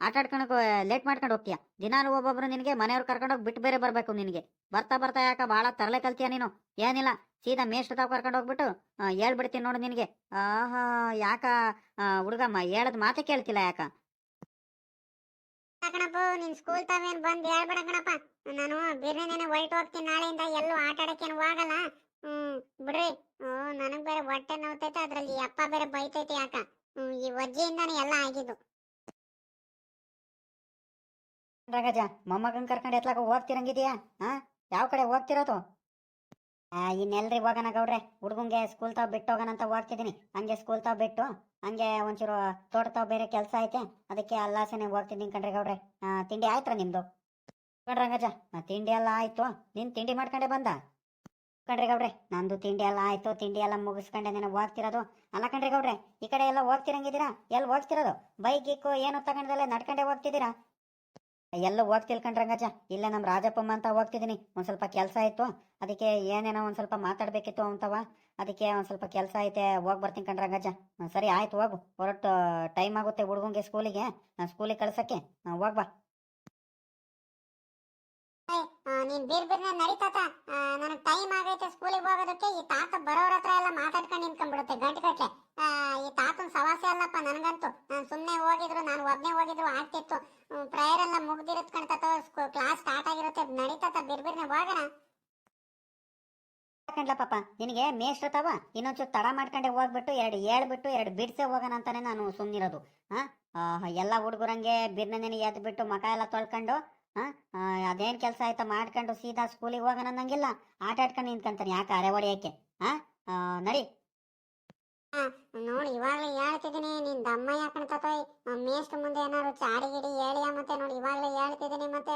ಆಟ ಆಡ್ಕೊಳಕ್ ಲೇಟ್ ಮಾಡ್ಕೊಂಡು ಹೋಗ್ತೀಯಾ. ದಿನಾಲು ಒಬ್ಬೊಬ್ರು ನಿನಗೆ ಮನೆಯವ್ರು ಕರ್ಕೊಂಡೋಗಿ ಬಿಟ್ಟು ಬೇರೆ ಬರ್ಬೇಕು ನಿನಗೆ. ಬರ್ತಾ ಬರ್ತಾ ಯಾಕ ಭಾಳ ತರಲೆ ಕಲ್ತೀಯ ನೀನು? ಏನಿಲ್ಲ, ಸೀದಾ ಮೇಷ್ಟ್ರ ತಾವ್ ಕರ್ಕೊಂಡು ಹೋಗ್ಬಿಟ್ಟು ಹೇಳ್ಬಿಡ್ತೀನಿ ನೋಡು ನಿನಗೆ. ಆಹಾ, ಯಾಕ ಹುಡುಗಮ್ಮ ಹೇಳದ್ ಮಾತೆ ಕೇಳ್ತಿಲ್ಲ ಯಾಕ? ಕಣಪ್ಪ, ನಿನ್ ಸ್ಕೂಲ್ ತಾವೇನ್ ಬಂದ್ ಹೇಳ್ಬೇಡ ಕಣಪ್ಪ. ನಾನು ಬಿರ್ನೇನೆ ಹೊರಟು ಹೋಗ್ತೀನಿ ನಾಳೆಯಿಂದ. ಎಲ್ಲೂ ಆಟ ಆಡಕ್ಕೇನು ಹೋಗಲ್ಲ. ಬಿಡ್ರಿ. ನನಗ್ ಬೇರೆ ಹೊಟ್ಟೆ ನೋವ್ತೈತೆ, ಅದ್ರಲ್ಲಿ ಈ ಅಪ್ಪ ಬೇರೆ ಬೈತೈತೆ ಯಾಕ. ಈ ವಜ್ಜೆಯಿಂದಾನೆ ಎಲ್ಲ ಆಗಿದ್ದು. ರಾಗಜ, ಮೊಮ್ಮಗನ್ ಕರ್ಕೊಂಡು ಎತ್ಲಾಕ ಹೋಗ್ತಿರಂಗಿದ್ಯಾ? ಯಾವ ಕಡೆ ಹೋಗ್ತಿರೋದು? ಇನ್ನೆಲ್ರಿ ಹೋಗೋಣ ಗೌಡ್ರೆ. ಹುಡುಗಂಗೆ ಸ್ಕೂಲ್ ತಾವ್ ಬಿಟ್ಟು ಹೋಗೋಣ ಅಂತ ಹೋಗ್ತಿದ್ದೀನಿ. ಹಂಗೆ ಸ್ಕೂಲ್ ತಾವ್ ಬಿಟ್ಟು ಹಂಗೆ ಒಂಚೂರು ತೋಟ ತಾವ್ ಬೇರೆ ಕೆಲಸ ಐತೆ, ಅದಕ್ಕೆ ಅಲ್ಲಾಸನೆ ಹೋಗ್ತಿದ್ದೀನಿ ಕಣ್ರಿ ಗೌಡ್ರೆ. ತಿಂಡಿ ಆಯ್ತ್ರ ನಿಮ್ದು? ಕಣ್ರಂಗಜ, ತಿಂಡಿ ಎಲ್ಲ ಆಯ್ತು. ನೀನ್ ತಿಂಡಿ ಮಾಡ್ಕೊಂಡೆ ಬಂದ? ಕಣ್ರಿ ಗೌಡ್ರೆ, ನಂದು ತಿಂಡಿ ಎಲ್ಲ ಆಯ್ತು. ತಿಂಡಿ ಎಲ್ಲ ಮುಗಿಸ್ಕೊಂಡೆ ನಾನು ಹೋಗ್ತಿರೋದು. ಅಲ್ಲ ಕಣ್ರಿ ಗೌಡ್ರೆ, ಈ ಕಡೆ ಎಲ್ಲ ಹೋಗ್ತಿರಂಗಿದ್ದೀರಾ? ಎಲ್ಲಿ ಹೋಗ್ತಿರೋದು? ಬೈಕ್ ಗೀಕು ಏನು ತಗೊಂಡಲ್ಲ, ನಡ್ಕೊಂಡೆ ಹೋಗ್ತಿದ್ದೀರಾ? ಎಲ್ಲ ಹೋಗ್ತಿಲ್ ಕಣ್ರಂಗಜ, ಇಲ್ಲೇ ನಮ್ಮ ರಾಜಪ್ಪಮ್ಮ ಅಂತ ಹೋಗ್ತಿದ್ದೀನಿ. ಒಂದ್ ಸ್ವಲ್ಪ ಕೆಲಸ ಇತ್ತು, ಅದಕ್ಕೆ ಏನೇನೋ ಒಂದ್ ಸ್ವಲ್ಪ ಮಾತಾಡ್ಬೇಕಿತ್ತು ಅಂತವ. ಅದಕ್ಕೆ ಒಂದ್ ಸ್ವಲ್ಪ ಕೆಲಸ ಐತೆ, ಹೋಗ್ ಬರ್ತೀನಿ ಕಣ್ರಂಗಜ. ಸರಿ ಆಯ್ತು, ಹೋಗು. ಹೊರಟು ಟೈಮ್ ಆಗುತ್ತೆ ಹುಡುಗಂಗೆ ಸ್ಕೂಲಿಗೆ ಕಳ್ಸಕ್ಕೆ. ಹೋಗ್ಬಾ. ನೀನ್ ಬಿರ್ನೆ ನಡೀತಾತ. ನನಗ್ ಟೈಮ್ ಆಗೈತೆ ಸ್ಕೂಲಿಗೆ ಹೋಗೋದಕ್ಕೆ. ಈ ತಾತ ಬರೋರ ಹತ್ರ ಎಲ್ಲ ಮಾತಾಡ್ಕೊಂಡು ನಿಂತ್ಕೊಂಡ್ಬಿಡುತ್ತೆ ಗಂಟೆ. ಈ ತಾತನ್ ಸವಾಸ ಅಲ್ಲಪ್ಪ ನನಗಂತೂ. ನಾನು ಸುಮ್ಮನೆ ಹೋಗಿದ್ರು, ನಾನು ಒಬ್ನೇ ಹೋಗಿದ್ರು ಆಗ್ತಿತ್ತು. ಪ್ರೇಯರ್ ಎಲ್ಲ ಮುಗ್ದಿರತ್ ಕಣ್ತಾತ, ಕ್ಲಾಸ್ ಸ್ಟಾರ್ಟ್ ಆಗಿರುತ್ತೆ. ನಡೀತಾತ ಬಿರ್ನೆ ಹೋಗೋಣ. ಕಂಡ್ಲ ಪಾಪ, ನಿನಗೆ ಮೇಷ್ಟ್ರತವ ಇನ್ನೊಂಚೂರು ತಡ ಮಾಡ್ಕೊಂಡೆ ಹೋಗ್ಬಿಟ್ಟು ಎರಡು ಹೇಳ್ಬಿಟ್ಟು ಎರಡು ಬಿಡ್ಸೆ ಹೋಗೋಣ ಅಂತಾನೆ ನಾನು ಸುಮ್ಮನಿರೋದು. ಎಲ್ಲ ಹುಡುಗರಂಗೆ ಬಿರ್ನೆನೆ ಎದ್ದು ಬಿಟ್ಟು ಮಕ ಎಲ್ಲ ತೊಳ್ಕೊಂಡು ಅದೇನ್ ಕೆಲಸ ಆಯ್ತಾ ಮಾಡ್ಕೊಂಡು ಸೀದಾ ಸ್ಕೂಲಿಗೆ ಹೋಗೋಣ ಅನ್ನಂಗಿಲ್ಲ. ಆಟ ಆಡ್ಕೊಂಡು ನಿಂತ್ಕೊಂತಾನೆ ಯಾಕೆ ಅರೆ ಹೊಡಿಯಕ್ಕೆ? ನಡಿ. ನೋಡಿ, ಇವಾಗ್ಲೇ ಹೇಳ್ತಿದ್ದೀನಿ, ನಿನ್ ದಮ್ಮ ಯಾಕಣ್ತಾತೋಯ್. ಮೇಷ್ಟ್ರ ಮುಂದೆ ಏನಾರು ಚಾಡಿ ಗಿಡಿ ಹೇಳಿಯ ಮತ್ತೆ. ನೋಡಿ, ಇವಾಗ್ಲೇ ಹೇಳ್ತಿದ್ದೀನಿ ಮತ್ತೆ.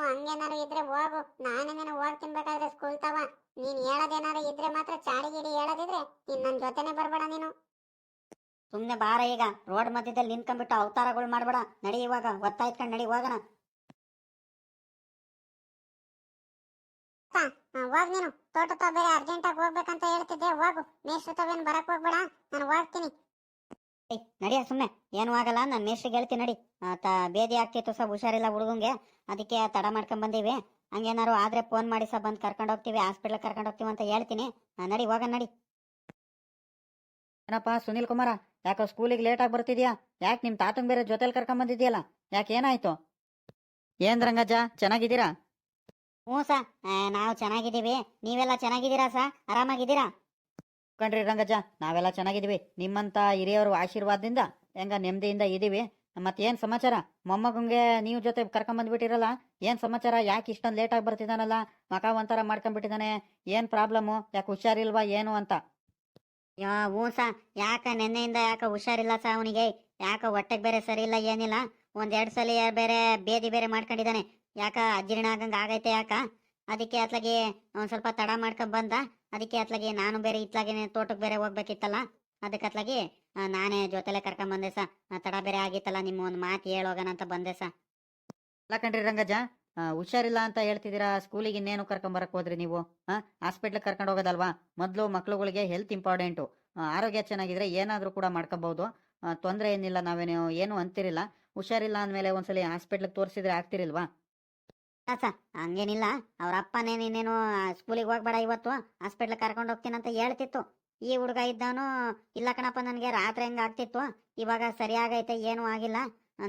ಹಂಗೇನಾರು ಇದ್ರೆ ಹೋಗು. ನಾನೇನೇನು ಹೋಗ್ತೀನಿ ಬೇಕಾದ್ರೆ ಸ್ಕೂಲ್ ತವ. ನೀನ್ ಹೇಳೋದೇನಾರು ಇದ್ರೆ ಮಾತ್ರ, ಚಾಡಿ ಗಿಡಿ ಹೇಳೋದಿದ್ರೆ ನೀನ್ ನನ್ ಜೊತೆನೆ ಬರ್ಬೇಡ ನೀನು. ಸುಮ್ನೆ ಬಾರ, ಈಗ ರೋಡ್ ಮಧ್ಯದಲ್ಲಿ ನಿಂತ್ಕೊಂಡ್ಬಿಟ್ಟು ಅವತಾರಗಳು ಮಾಡ್ಬೇಡ. ನಡಿ, ಇವಾಗ ಒತ್ತಾಯ್ತ್ಕೊಂಡು ನಡಿ, ಹೋಗೋಣ. ಹೋಗ್ ನೀನು. ತೋಟ ತಾವ್ ಬೇರೆ ಅರ್ಜೆಂಟಾಗಿ ಹೋಗ್ಬೇಕಂತ ಹೇಳ್ತಿದ್ದೆ. ಹೋಗು. ಮೇಷ್ಟ್ರ ತಾವೇನು ಬರಕ್ ಹೋಗ್ಬೇಡ, ನಾನು ಹೋಗ್ತೀನಿ. ನಡಿಯ, ಸುಮ್ನೆ ಏನು ಆಗಲ್ಲ. ನಾನು ಮೇಷ್ಟ್ರಿಗೆ ಹೇಳ್ತೀನಿ ನಡಿ. ಬೇದಿ ಆಗ್ತಿತ್ತು, ಸ್ವಲ್ಪ ಹುಷಾರಿಲ್ಲ ಹುಡುಗಂಗೆ, ಅದಕ್ಕೆ ತಡ ಮಾಡ್ಕೊಂಡ್ ಬಂದೀವಿ. ಹಂಗೇನಾರು ಆದ್ರೆ ಫೋನ್ ಮಾಡಿ ಬಂದು ಕರ್ಕೊಂಡು ಹೋಗ್ತೀವಿ, ಹಾಸ್ಪಿಟ್ಲ್ ಕರ್ಕೊಂಡು ಹೋಗ್ತೀವಿ ಅಂತ ಹೇಳ್ತೀನಿ. ನಡಿ, ಹೋಗೋಣ ನಡಿ. ಏನಪ್ಪ ಸುನಿಲ್ ಕುಮಾರ, ಯಾಕೋ ಸ್ಕೂಲಿಗೆ ಲೇಟಾಗಿ ಬರ್ತಿದ್ಯಾ? ಯಾಕೆ ನಿಮ್ಮ ತಾತಂಗ್ ಬೇರೆ ಜೊತೆಲಿ ಕರ್ಕೊಂಡ್ ಬಂದಿದ್ಯಲ್ಲ? ಯಾಕೆ ಏನಾಯ್ತು? ಏನ್ ರಂಗಜ್ಜ, ಚೆನ್ನಾಗಿದ್ದೀರಾ? ಹ್ಞೂ ಸಾ, ನಾವು ಚೆನ್ನಾಗಿದ್ದೀವಿ. ನೀವೆಲ್ಲ ಚೆನ್ನಾಗಿದ್ದೀರಾ ಸಾ? ಆರಾಮಾಗಿದ್ದೀರಾ? ಕಣ್ರಿ ರಂಗಜ್ಜ, ನಾವೆಲ್ಲ ಚೆನ್ನಾಗಿದ್ದೀವಿ. ನಿಮ್ಮಂತ ಹಿರಿಯವರು ಆಶೀರ್ವಾದದಿಂದ ಹೆಂಗ ನೆಮ್ಮದಿಯಿಂದ ಇದ್ದೀವಿ. ಮತ್ತೇನು ಸಮಾಚಾರ? ಮೊಮ್ಮಗಂಗೆ ನೀವು ಜೊತೆ ಕರ್ಕೊಂಬಂದ್ಬಿಟ್ಟಿರಲ್ಲ, ಏನು ಸಮಾಚಾರ? ಯಾಕೆ ಇಷ್ಟೊಂದು ಲೇಟಾಗಿ ಬರ್ತಿದ್ದಾನಲ್ಲ? ಮಕ ಒಂಥರ ಮಾಡ್ಕೊಂಡ್ಬಿಟ್ಟಿದ್ದಾನೆ. ಏನು ಪ್ರಾಬ್ಲಮ್ಮು? ಯಾಕೆ ಹುಷಾರಿಲ್ವಾ ಏನು ಅಂತ? ಹ್ಞೂ ಸಾ, ಯಾಕ ನೆನ್ನೆಯಿಂದ ಯಾಕೆ ಹುಷಾರಿಲ್ಲ ಸಾ ಅವನಿಗೆ. ಯಾಕ ಹೊಟ್ಟೆಗೆ ಬೇರೆ ಸರಿ ಇಲ್ಲ, ಏನಿಲ್ಲ. ಒಂದೆರಡು ಸಲ ಬೇರೆ ಬೇದಿ ಬೇರೆ ಮಾಡ್ಕೊಂಡಿದ್ದಾನೆ. ಯಾಕ ಅಜೀರ್ಣ ಆಗಂಗೆ ಆಗೈತೆ ಯಾಕ. ಅದಕ್ಕೆ ಅತ್ಲಾಗಿ ಒಂದು ಸ್ವಲ್ಪ ತಡ ಮಾಡ್ಕೊಂಡ್ ಬಂದ. ಅದಕ್ಕೆ ಅತ್ಲಾಗಿ ನಾನು ಬೇರೆ ಇತ್ಲಾಗಿ ತೋಟಕ್ಕೆ ಬೇರೆ ಹೋಗ್ಬೇಕಿತ್ತಲ್ಲ, ಅದಕ್ಕೆ ಅತ್ಲಾಗಿ ನಾನೇ ಜೊತೆಲೆ ಕರ್ಕೊಂಡ್ ಬಂದೆ ಸಾ. ತಡ ಬೇರೆ ಆಗಿತ್ತಲ್ಲ, ನಿಮ್ಮ ಒಂದು ಮಾತು ಹೇಳೋಗಣ ಅಂತ ಬಂದೆ ಸಾ. ಅಲ್ಲ ಕಣ್ರಿ ರಂಗಜ್ಜ, ಹುಷಾರಿಲ್ಲ ಅಂತ ಹೇಳ್ತಿದ್ದೀರಾ, ಸ್ಕೂಲಿಗೆ ಇನ್ನೇನು ಕರ್ಕೊಂಬರಕ್ ಹೋದ್ರಿ ನೀವು? ಹಾಸ್ಪಿಟ್ಲಿಗೆ ಕರ್ಕೊಂಡು ಹೋಗೋದಲ್ವಾ? ಮೊದಲು ಮಕ್ಳುಗಳಿಗೆ ಹೆಲ್ತ್ ಇಂಪಾರ್ಟೆಂಟು. ಆರೋಗ್ಯ ಚೆನ್ನಾಗಿದ್ರೆ ಏನಾದರೂ ಕೂಡ ಮಾಡ್ಕೋಬಹುದು. ತೊಂದರೆ ಏನಿಲ್ಲ, ನಾವೇನು ಏನು ಅಂತಿರಿಲ್ಲ. ಹುಷಾರಿಲ್ಲ ಅಂದಮೇಲೆ ಒಂದ್ಸಲಿ ಹಾಸ್ಪಿಟ್ಲಿಗೆ ತೋರಿಸಿದ್ರೆ ಆಗ್ತಿರಿಲ್ವಾ? ಸಾ, ಹಂಗೇನಿಲ್ಲ. ಅವ್ರ ಅಪ್ಪನೇನು ಇನ್ನೇನು ಸ್ಕೂಲಿಗೆ ಹೋಗ್ಬೇಡ ಇವತ್ತು, ಹಾಸ್ಪಿಟ್ಲಿಗೆ ಕರ್ಕೊಂಡು ಹೋಗ್ತೀನಿ ಅಂತ ಹೇಳ್ತಿತ್ತು. ಈ ಹುಡುಗ ಇದ್ದಾನು, ಇಲ್ಲ ಕಣಪ್ಪ ನನಗೆ ರಾತ್ರಿ ಹೆಂಗೆ ಆಗ್ತಿತ್ತು, ಇವಾಗ ಸರಿಯಾಗೈತೆ, ಏನೂ ಆಗಿಲ್ಲ,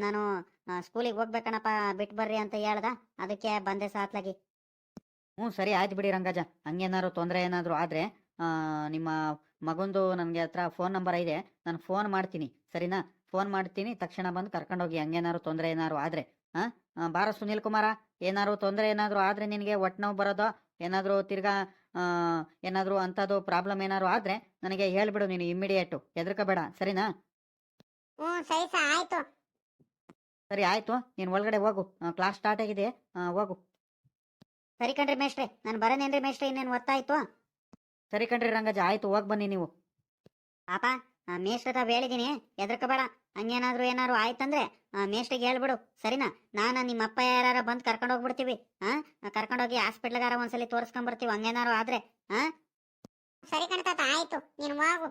ನಾನು ಸ್ಕೂಲಿಗೆ ಹೋಗ್ಬೇಕಣಪ್ಪ, ಬಿಟ್ಟು ಬರ್ರಿ ಅಂತ ಹೇಳ್ದ. ಅದಕ್ಕೆ ಬಂದೆ ಸಾತ್ಲಾಗಿ. ಸರಿ ಆಯ್ತು ಬಿಡಿ ರಂಗಜ್ಜ. ಹಂಗೇನಾದ್ರು ತೊಂದರೆ ಏನಾದರೂ ಆದರೆ ನಿಮ್ಮ ಮಗಂದು ನನಗೆ ಹತ್ರ ಫೋನ್ ನಂಬರ್ ಇದೆ, ನಾನು ಫೋನ್ ಮಾಡ್ತೀನಿ. ಸರಿನಾ? ಫೋನ್ ಮಾಡ್ತೀನಿ, ತಕ್ಷಣ ಬಂದು ಕರ್ಕೊಂಡೋಗಿ. ಹಂಗೇನಾದ್ರು ತೊಂದರೆ ಏನಾದ್ರು ಆದರೆ ಬಾರ ಸುನೀಲ್ ಕುಮಾರ. ಏನಾದ್ರು ತೊಂದರೆ ಏನಾದರೂ ಆದರೆ ನಿನಗೆ ಹೊಟ್ಟೆ ನೋವು ಬರೋದೋ, ಏನಾದರೂ ತಿರ್ಗಾ ಏನಾದರೂ ಅಂಥದ್ದು ಪ್ರಾಬ್ಲಮ್ ಏನಾದ್ರು ಆದರೆ ನನಗೆ ಹೇಳ್ಬಿಡು ನೀನು ಇಮ್ಮಿಡಿಯೇಟು, ಹೆದರ್ಕೋಬೇಡ, ಸರಿನಾ? ಸರಿ ಸಾ ಆಯ್ತು. ಸರಿ ಆಯಿತು, ನೀನು ಒಳಗಡೆ ಹೋಗು, ಕ್ಲಾಸ್ ಸ್ಟಾರ್ಟ್ ಆಗಿದೆ, ಹೋಗು. ಸರಿ ಕಣ್ರಿ ಮೇಷ್ಟ್ರೆ, ನಾನು ಬರೋನೇನ್ರಿ ಮೇಷ್ಟ್ರೆ, ಇನ್ನೇನು ಒತ್ತಾಯಿತು? ಸರಿ ಕಣ್ರಿ ರಂಗಜ್ಜ, ಆಯಿತು, ಹೋಗಿ ಬನ್ನಿ ನೀವು. ಪಾಪ ಮೇಷ್ಟ್ರ ತಾವು ಹೇಳಿದ್ದೀನಿ, ಹೆದರ್ಕೋಬೇಡ. ಹಂಗೇನಾದ್ರು ಏನಾದ್ರು ಆಯ್ತಂದ್ರೆ ಮೇಷ್ಟ್ರಿಗೆ ಹೇಳ್ಬಿಡು, ಸರಿನಾ? ನಾನು ನಿಮ್ಮ ಅಪ್ಪ ಯಾರು ಬಂದು ಕರ್ಕೊಂಡು ಹೋಗ್ಬಿಡ್ತೀವಿ. ಕರ್ಕೊಂಡೋಗಿ ಹಾಸ್ಪಿಟ್ಲ್ಗಾರ ಒಂದ್ಸಲಿ ತೋರಿಸ್ಕೊಂಬರ್ತೀವಿ, ಹಂಗೇನಾರು ಆದ್ರೆ. ಸರಿ ಕಣ ತಾತ, ಆಯ್ತು, ನೀನು ಹೋಗು.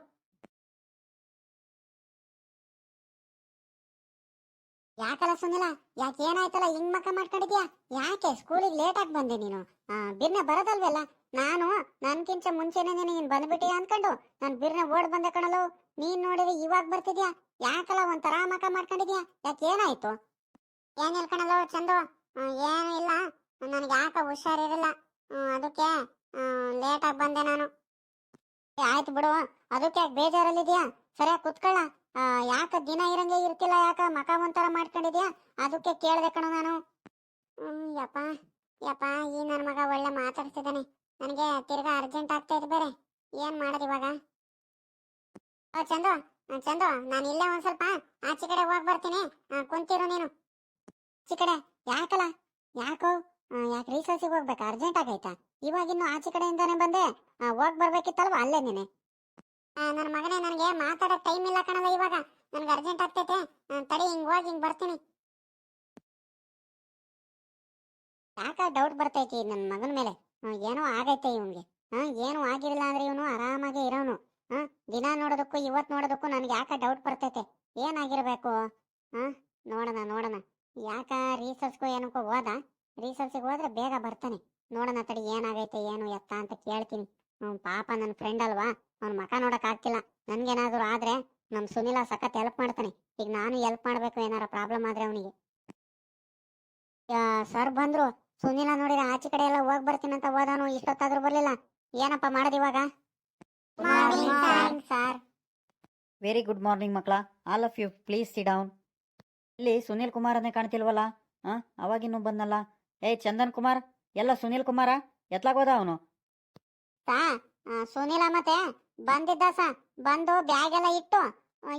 ಯಾಕಲ್ಲ ಸುನಿಲ, ಯಾಕೆ ಏನಾಯ್ತಲ್ಲ ಹಿಂಗ್ ಮಕ್ಕ ಮಾಡ್ಕೊಂಡಿದ್ಯಾ? ಯಾಕೆ ಸ್ಕೂಲಿಗೆ ಲೇಟ್ ಆಗಿ ಬಂದೆ ನೀನು? ಬಿರ್ನ ಬರೋದಲ್ವಲ್ಲ? ನಾನು ನನ್ಕಿಂತ ಮುಂಚೆನೆ ನೀನು ಬಂದ್ಬಿಟ್ಟಿಯಾ ಅನ್ಕೊಂಡು ನಾನು ಬಿರ್ನ ಓಡ್ ಬಂದೆ ಕಣಲು. ನೀನ್ ನೋಡಿದ್ರೆ ಇವಾಗ ಬರ್ತಿದ್ಯಾ? ಯಾಕಲ್ಲ ಒಂಥರ ಮಕ್ಕ ಮಾಡ್ಕೊಂಡಿದ್ಯಾ? ಯಾಕೆ ಏನಾಯ್ತು? ಏನಿಲ್ಲ ಕಣಲು ಚಂದು, ಏನು ಇಲ್ಲ, ನನಗೆ ಯಾಕ ಹುಷಾರಿರಲಿಲ್ಲ, ಅದಕ್ಕೆ ಲೇಟ್ ಆಗಿ ಬಂದೆ ನಾನು. ಆಯ್ತು ಬಿಡು, ಅದಕ್ಕೆ ಯಾಕೆ ಬೇಜಾರಲ್ಲಿದ್ಯಾ? ಸರಿಯಾಗಿ ಕುತ್ಕೊಳ್ಳ. ಯಾಕ ದಿನ ಇರಂಗೆ ಇರ್ತಿಲ್ಲ, ಯಾಕ ಮಕ ಒಂಥರ ಮಾಡ್ಕೊಂಡಿದ್ಯಾ? ಅದಕ್ಕೆ ಕೇಳ್ದೆ ಕಣ ನಾನು. ಯಪ್ಪ ಯಪ್ಪ, ಈ ನನ್ನ ಮಗ ಒಳ್ಳೆ ಮಾತಾಡ್ತಿದ್ದಾನೆ. ನನಗೆ ತಿರ್ಗಾ ಅರ್ಜೆಂಟ್ ಆಗ್ತಾ ಇದೆ ಬೇರೆ, ಏನ್ ಮಾಡೋದು ಇವಾಗ? ಚಂದು ಚಂದು, ನಾನು ಇಲ್ಲೇ ಒಂದ್ ಸ್ವಲ್ಪ ಆಚೆ ಕಡೆ ಹೋಗಿ ಬರ್ತೀನಿ, ಕುಂತಿರು ನೀನು. ಆಚೆ ಕಡೆ ಯಾಕಲ್ಲ? ಯಾಕೋ ಯಾಕೆ ರೀಸರ್ಸಿಗೆ ಹೋಗ್ಬೇಕಾ? ಅರ್ಜೆಂಟ್ ಆಗೈತಾ? ಇವಾಗಿನ್ನು ಆಚೆ ಕಡೆಯಿಂದಾನೆ ಬಂದೆ, ಹೋಗಿ ಬರ್ಬೇಕಿತ್ತಲ್ವ ಅಲ್ಲೇ ನೀನೆ. ನನ್ನ ಮಗನೇ, ನನಗೆ ಮಾತಾಡೋ ಟೈಮ್ ಇಲ್ಲ ಕಣಲ್ಲ ಇವಾಗ, ನನಗೆ ಅರ್ಜೆಂಟ್ ಆಗ್ತೈತೆ. ತಡಿ, ಹಿಂಗ್ ಹೋಗಿ ಹಿಂಗ್ ಬರ್ತೀನಿ. ಯಾಕ ಡೌಟ್ ಬರ್ತೈತಿ ನನ್ನ ಮಗನ ಮೇಲೆ? ಏನೋ ಆಗೈತೆ ಇವನ್ಗೆ. ಏನು ಆಗಿರಲಿಲ್ಲ ಅಂದ್ರೆ ಇವನು ಆರಾಮಾಗಿ ಇರೋನು. ದಿನ ನೋಡೋದಕ್ಕೂ ಇವತ್ತು ನೋಡೋದಕ್ಕೂ ನನಗೆ ಯಾಕ ಡೌಟ್ ಬರ್ತೈತೆ, ಏನಾಗಿರ್ಬೇಕು? ನೋಡೋಣ ನೋಡೋಣ. ಯಾಕ ರೀಸರ್ಸ್ಗೂ ಏನಕ್ಕೋ ಹೋದ? ರೀಸರ್ಸಿಗೆ ಹೋದ್ರೆ ಬೇಗ ಬರ್ತಾನೆ. ನೋಡೋಣ ತಡಿ, ಏನಾಗೈತೆ ಏನು ಎತ್ತ ಅಂತ ಕೇಳ್ತೀನಿ. ಪಾಪ ನನ್ನ ಫ್ರೆಂಡ್ ಅಲ್ವಾ, ಅವ್ನ ಮಕ ನೋಡಕ್ ಆಗ್ತಿಲ್ಲ. ನನ್ಗೇನಾದ್ರು ಆದ್ರೆ ನಮ್ ಸುನಿಲ ಸಖತ್ ಹೆಲ್ಪ್ ಮಾಡ್ತಾನೆ. ಈಗ ನಾನು ಹೆಲ್ಪ್ ಮಾಡ್ಬೇಕು, ಏನಾರ ಪ್ರಾಬ್ಲಮ್ ಆದ್ರೆ ಅವನಿಗೆ. ಸರ್ ಬಂದ್ರು. ಸುನಿಲ ನೋಡಿದ್ರೆ ಆಚೆ ಕಡೆ ಎಲ್ಲ ಹೋಗಿ ಬರ್ತೀನಿ ಅಂತ ಹೋದವನು, ಇಷ್ಟೊತ್ತಾದ್ರೂ ಬರ್ಲಿಲ್ಲ. ಏನಪ್ಪ ಮಾಡೋದು ಇವಾಗ? ಸರ್, ವೆರಿ ಗುಡ್ ಮಾರ್ನಿಂಗ್ ಮಕ್ಕಳ, all of you please sit down. ಇಲ್ಲಿ ಸುನೀಲ್ ಕುಮಾರನೇ ಕಾಣ್ತಿಲ್ವಲ್ಲ? ಅವಾಗಿನ್ನೂ ಬಂದಲ್ಲ. ಏಯ್ ಚಂದನ್ ಕುಮಾರ್, ಎಲ್ಲ ಸುನೀಲ್ ಕುಮಾರ ಎತ್ಲಾಗೋದ ಅವನು? ಸುನಿಲ ಮತ್ತೆ ಬಂದಿದ್ದ ಬಂದು ಬ್ಯಾಗ್ ಎಲ್ಲ ಇಟ್ಟು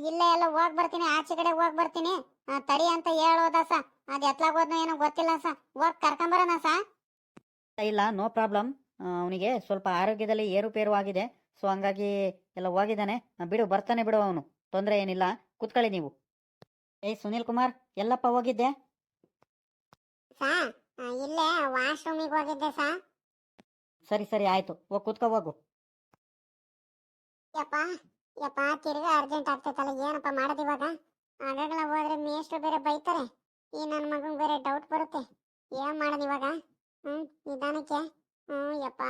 ಇಲ್ಲೇ ಎಲ್ಲ ಹೋಗ್ ಬರ್ತೀನಿ, ಆಚೆ ಕಡೆ ಹೋಗ್ ಬರ್ತೀನಿ ತಡಿ ಅಂತ ಹೇಳೋದ ಅದ್ ಎತ್ಲಾಗೋದ್ನು ಏನೋ ಗೊತ್ತಿಲ್ಲ ಹೋಗ್ ಕರ್ಕೊಂಬರೋಣ ಇಲ್ಲ, ನೋ ಪ್ರಾಬ್ಲಮ್. ಅವನಿಗೆ ಸ್ವಲ್ಪ ಆರೋಗ್ಯದಲ್ಲಿ ಏರುಪೇರು ಆಗಿದೆ, ಸೊ ಹಂಗಾಗಿ ಎಲ್ಲ ಹೋಗಿದ್ದಾನೆ. ಬಿಡು, ಬರ್ತಾನೆ ಬಿಡು ಅವನು, ತೊಂದರೆ ಏನಿಲ್ಲ. ಕುತ್ಕೊಳ್ಳಿ ನೀವು. ಏಯ್ ಸುನೀಲ್ ಕುಮಾರ್, ಎಲ್ಲಪ್ಪ ಹೋಗಿದ್ದೆ? ಇಲ್ಲೇ ವಾಶ್ರೂಮಿಗೆ ಹೋಗಿದ್ದೆ ಸರಿ ಸರಿ ಆಯ್ತು, ಹೋಗಿ ಕುತ್ಕೋ ಹೋಗು. ಯಪ್ಪ ಯಪ್ಪ, ತಿರ್ಗಾ ಅರ್ಜೆಂಟ್ ಆಗ್ತೈತಲ್ಲ, ಏನಪ್ಪ ಮಾಡೋದು ಇವಾಗ? ಆಗಾಗಲ ಹೋದ್ರೆ ಮೇಷ್ಟ್ರು ಬೇರೆ ಬೈತಾರೆ, ಈ ನನ್ನ ಮಗನ್ ಬೇರೆ ಡೌಟ್ ಬರುತ್ತೆ. ಏನ್ ಮಾಡೋದು ಇವಾಗ? ನಿಧಾನಕ್ಕೆ. ಯಪ್ಪ,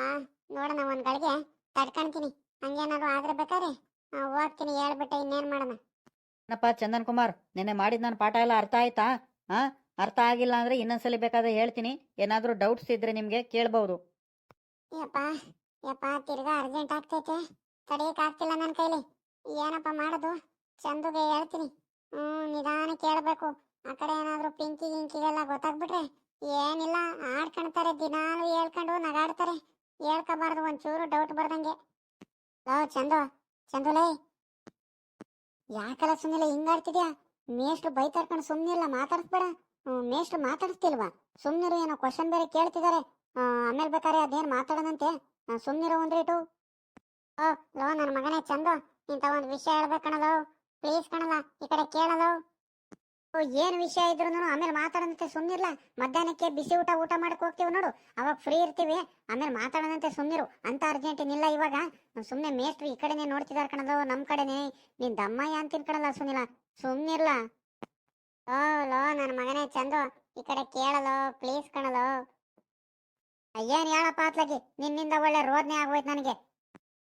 ನೋಡೋಣ, ಒಂದ್ ಗಳಿಗೆ ತಡ್ಕೊಂತೀನಿ. ಹಂಗೇನಾದ್ರು ಆದ್ರೆ ಬೇಕಾರೆ ಹೋಗ್ತೀನಿ, ಹೇಳ್ಬಿಟ್ಟೆ ಇನ್ನೇನ್ ಮಾಡೋಣ. ಏನಪ್ಪ ಚಂದನ್ ಕುಮಾರ್, ನೆನ್ನೆ ಮಾಡಿದ ನನ್ನ ಪಾಠ ಎಲ್ಲ ಅರ್ಥ ಆಯ್ತಾ? ಅರ್ಥ ಆಗಿಲ್ಲ ಅಂದ್ರೆ ಇನ್ನೊಂದ್ಸಲಿ ಬೇಕಾದ್ರೆ ಹೇಳ್ತೀನಿ, ಏನಾದ್ರೂ ಡೌಟ್ಸ್ ಇದ್ರೆ ನಿಮ್ಗೆ ಕೇಳ್ಬಹುದು. ಯಪ್ಪ ಯಪ್ಪ, ತಿರ್ಗಾ ಅರ್ಜೆಂಟ್ ಆಗ್ತೈತೆ, ತಡೆಯಕ್ ಆಗ್ತಿಲ್ಲ ನನ್ನ ಕೈಲಿ. ಏನಪ್ಪ ಮಾಡೋದು? ಚಂದುಗೆ ಹೇಳ್ತೀನಿ. ನಿಧಾನಕ್ಕೆ ಹೇಳ್ಬೇಕು. ಆ ಕಡೆ ಏನಾದ್ರು ಪಿಂಕಿ ಗಿಂಕಿಗೆಲ್ಲ ಗೊತ್ತಾಗ್ಬಿಟ್ರೆ ಏನಿಲ್ಲ, ಆಡ್ಕೊಳ್ತಾರೆ, ದಿನಾಲು ಹೇಳ್ಕೊಂಡು ನಗಾಡ್ತಾರೆ. ಹೇಳ್ಕೋಬಾರ್ದು, ಒಂಚೂರು ಡೌಟ್ ಬರ್ದಂಗೆ. ಲೋ ಚಂದು, ಚಂದುಲೇ, ಯಾಕಲ್ಲ ಸುಮ್ಮನೆ ಹಿಂಗಾಡ್ತಿದ್ಯಾ? ಮೇಷ್ಟ್ರು ಬೈತಾರ್ಕೊಂಡು ಸುಮ್ಮನಿಲ್ಲ, ಮಾತಾಡಿಸ್ಬೇಡ. ಮೇಷ್ಟ್ರು ಮಾತಾಡಿಸ್ತಿಲ್ವಾ? ಸುಮ್ಮನಿರು, ಏನೋ ಕ್ವಶನ್ ಬೇರೆ ಕೇಳ್ತಿದ್ದಾರೆ. ಆಮೇಲೆ ಬೇಕಾರೆ ಅದೇನು ಮಾತಾಡೋಣಂತೆ, ಸುಮ್ಮನಿರು ಒಂದ್ರೇಟು. ಲೋ ನನ್ನ ಮಗನೇ ಚಂದು, ಇಂಥ ಒಂದು ವಿಷಯ ಹೇಳ್ಬೇಕಣಲೋ, ಪ್ಲೀಸ್ ಕಣಲ್ಲ, ಈ ಕಡೆ ಕೇಳಲು. ಏನು ವಿಷಯ ಇದ್ರು ಆಮೇಲೆ ಮಾತಾಡೋದಂತೆ, ಸುಮ್ಮನಿರ್ಲ. ಮಧ್ಯಾಹ್ನಕ್ಕೆ ಬಿಸಿ ಊಟ ಮಾಡಕ್ ಹೋಗ್ತೀವಿ ನೋಡು, ಅವಾಗ ಫ್ರೀ ಇರ್ತೀವಿ, ಆಮೇಲೆ ಮಾತಾಡೋದಂತೆ, ಸುಮ್ಮನಿರು. ಅಂತ ಅರ್ಜೆಂಟ್ ಏನಿಲ್ಲ ಇವಾಗ. ಸುಮ್ಮನೆ ಮೇಷ್ಟ್ರು ಈ ಕಡೆನೇ ನೋಡ್ತಿದಾರ ಕಣಲು, ನಮ್ಮ ಕಡೆನೇ. ನೀನ್ ದಮ್ಮಯ್ಯ ಅಂತೀನಿ ಕಣಲ್ಲ ಸುನಿಲ, ಸುಮ್ಮನಿರ್ಲ. ಲೋ ನನ್ನ ಮಗನೇ ಚಂದು, ಈ ಕಡೆ ಕೇಳಲು, ಪ್ಲೀಸ್ ಕಣಲು. ಏನ್ ಹೇಳಪ್ಪ ಅತ್ಲಾಗಿ, ನಿನ್ನಿಂದ ಒಳ್ಳೆ ರೋದನೆ ಆಗೋಯ್ತು ನನಗೆ.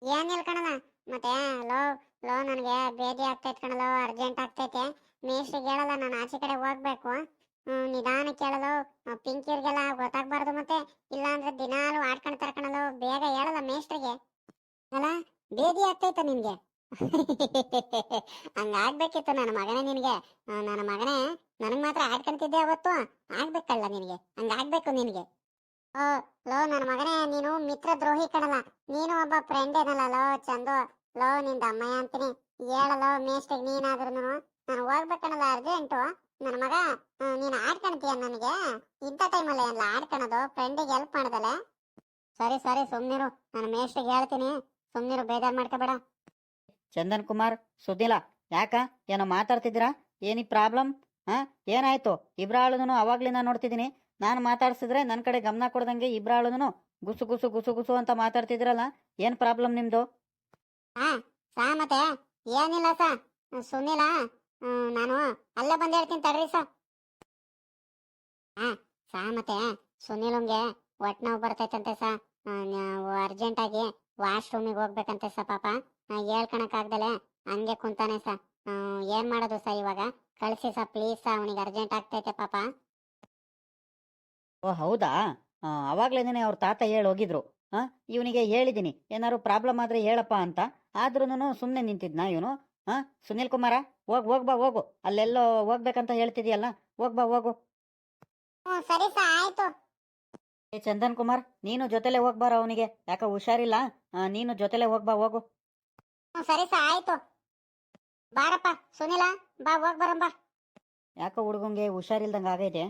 ಏನಿಲ್ಲ ಕಣಲ್ಲ, ಮತ್ತೆ ಲೋ ಲೋ ನನಗೆ ಬೇದಿ ಆಗ್ತೈತೆ ಕಣಲು, ಅರ್ಜೆಂಟ್ ಆಗ್ತೈತೆ. ಮೇಷ್ಟ್ರಿಗೆ ಹೇಳಲ್ಲ, ನಾನು ಆಚೆ ಕಡೆ ಹೋಗ್ಬೇಕು. ನಿಧಾನ ಕೇಳಲು, ಪಿಂಕಿಯವ್ರಿಗೆಲ್ಲ ಗೊತ್ತಾಗ್ಬಾರ್ದು, ಮತ್ತೆ ಇಲ್ಲ ಅಂದ್ರೆ ದಿನಾಲು ಆಡ್ಕೊಂಡ್ತಾರೆ ಕಣಲು. ಬೇಗ ಹೇಳಲ್ಲ ಮೇಷ್ಟ್ರಿಗೆ. ಅಲ್ಲ, ಬೇದಿ ಆಗ್ತೈತ ನಿನ್ಗೆ? ಹಂಗಾಗ್ಬೇಕಿತ್ತು ನನ್ನ ಮಗನೇ ನಿನಗೆ. ನನ್ನ ಮಗನೇ, ನನಗ್ ಮಾತ್ರ ಆಡ್ಕೊಂತಿದ್ದೆ ಅವತ್ತು, ಆಗ್ಬೇಕಲ್ಲ ನಿನಗೆ, ಹಂಗಾಗ್ಬೇಕು ನಿನಗೆ. ಓ ಲೋ ನನ್ನ ಮಗನೇ, ನೀನು ಮಿತ್ರ ದ್ರೋಹಿ ಕಣಲ್ಲ, ನೀನು ಒಬ್ಬ ಫ್ರೆಂಡ್ ಏನಲ್ಲ ಲೋ ಚಂದು. ಲೋ ನಿಂದ ಅಮ್ಮಯ್ಯ ಅಂತೀನಿ, ಹೇಳಲೋ ಮೇಸ್ಟಿಗೆ ನೀನಾದ್ರೂ ನಾನು ಹೋಗ್ಬೇಕನ್ನಲ್ಲ ಅರ್ಜೆಂಟು. ನನ್ನ ಮಗ, ನೀನು ಆಡ್ಕಣ್ತೀಯ ನನಗೆ? ಇಂಥ ಟೈಮಲ್ಲಿ ಎಲ್ಲ ಆಡ್ಕೊಳೋದು, ಫ್ರೆಂಡಿಗೆ ಹೆಲ್ಪ್ ಮಾಡ್ದಲೆ. ಸರಿ ಸರಿ ಸುಮ್ನಿರು, ನಾನು ಮೇಸ್ಟಿಗೆ ಹೇಳ್ತೀನಿ, ಸುಮ್ನಿರು, ಬೇಜಾರು ಮಾಡ್ಕೋಬೇಡ. ಚಂದನ್ ಕುಮಾರ್, ಸುದ್ದಿಲ್ಲ, ಯಾಕ ಏನೋ ಮಾತಾಡ್ತಿದ್ದೀರಾ? ಏನಿ ಪ್ರಾಬ್ಲಮ್? ಹಾ, ಏನಾಯ್ತು? ಇಬ್ರಾಳನು ಅವಾಗ್ಲಿಂದ ನೋಡ್ತಿದ್ದೀನಿ, ನಾನು ಮಾತಾಡ್ಸಿದ್ರೆ ನನ್ನ ಕಡೆ ಗಮನ ಕೊಡ್ದಂಗೆ ಇಬ್ರಾಳನು ಗುಸು ಗುಸು ಗುಸು ಗುಸು ಅಂತ ಮಾತಾಡ್ತಿದ್ರಲ್ಲ, ಏನ್ ಪ್ರಾಬ್ಲಮ್ ನಿಮ್ದು? ಹಾ ಸಾ ಮತ್ತೆ ಏನಿಲ್ಲ ಸಾ, ಸುನಿಲ, ನಾನು ಅಲ್ಲೇ ಬಂದು ಹೇಳ್ತೀನಿ ತಡ್ರಿ ಸಾ. ಹಾ ಸಾ ಮತ್ತೆ ಸುನಿಲಂಗೆ ಹೊಟ್ಟೆ ನೋವು ಬರ್ತೈತಂತೆ ಸಾ, ಅರ್ಜೆಂಟ್ ಆಗಿ ವಾಶ್ರೂಮಿಗೆ ಹೋಗ್ಬೇಕಂತೆ ಸಾ ಪಾಪ. ಹೇಳ್ಕೊಳಕ್ಕಾಗ್ದಲೆ ಹಂಗೆ ಕುಂತಾನೆ ಸಾ. ಏನ್ ಮಾಡೋದು ಸಾ ಇವಾಗ? ಕಳಿಸಿ ಸಾ ಪ್ಲೀಸ್ ಸಾ, ಅವನಿಗೆ ಅರ್ಜೆಂಟ್ ಆಗ್ತೈತೆ ಪಾಪ. ಓ ಹೌದಾ? ಅವಾಗ್ಲೇನೇ ಅವ್ರ ತಾತ ಹೇಳಿ ಹೋಗಿದ್ರು. ಇವನಿಗೆ ಹೇಳಿದ್ದೀನಿ ಏನಾದ್ರು ಪ್ರಾಬ್ಲಮ್ ಆದ್ರೆ ಹೇಳಪ್ಪ ಅಂತ, ಆದ್ರೂ ಸುಮ್ಮನೆ ನಿಂತಿದ್ನಾ ಇವನು? ಸುನಿಲ್ ಕುಮಾರ, ಹೋಗ್ಬಾ ಹೋಗು, ಅಲ್ಲೆಲ್ಲೋ ಹೋಗ್ಬೇಕಂತ ಹೇಳ್ತಿದ್ಯಲ್ಲ, ಹೋಗ್ಬಾ ಹೋಗು. ಹ್ಞೂ ಸರಿ ಸಾ ಆಯ್ತು. ಏ ಚಂದನ್ ಕುಮಾರ್, ನೀನು ಜೊತೆಲೆ ಹೋಗ್ಬಾರ, ಅವನಿಗೆ ಯಾಕ ಹುಷಾರಿಲ್ಲ, ನೀನು ಜೊತೆಲೆ ಹೋಗ್ಬಾ ಹೋಗು. ಹ್ಞೂ ಸರಿ ಸಾ ಆಯ್ತು. ಬಾರಪ್ಪ ಸುನಿಲ, ಬಾ ಹೋಗ್ ಬರಂಬಾ. ಯಾಕೋ ಹುಡುಗಂಗೆ ಹುಷಾರಿಲ್ದಂಗೆ ಆಗೈತೆ.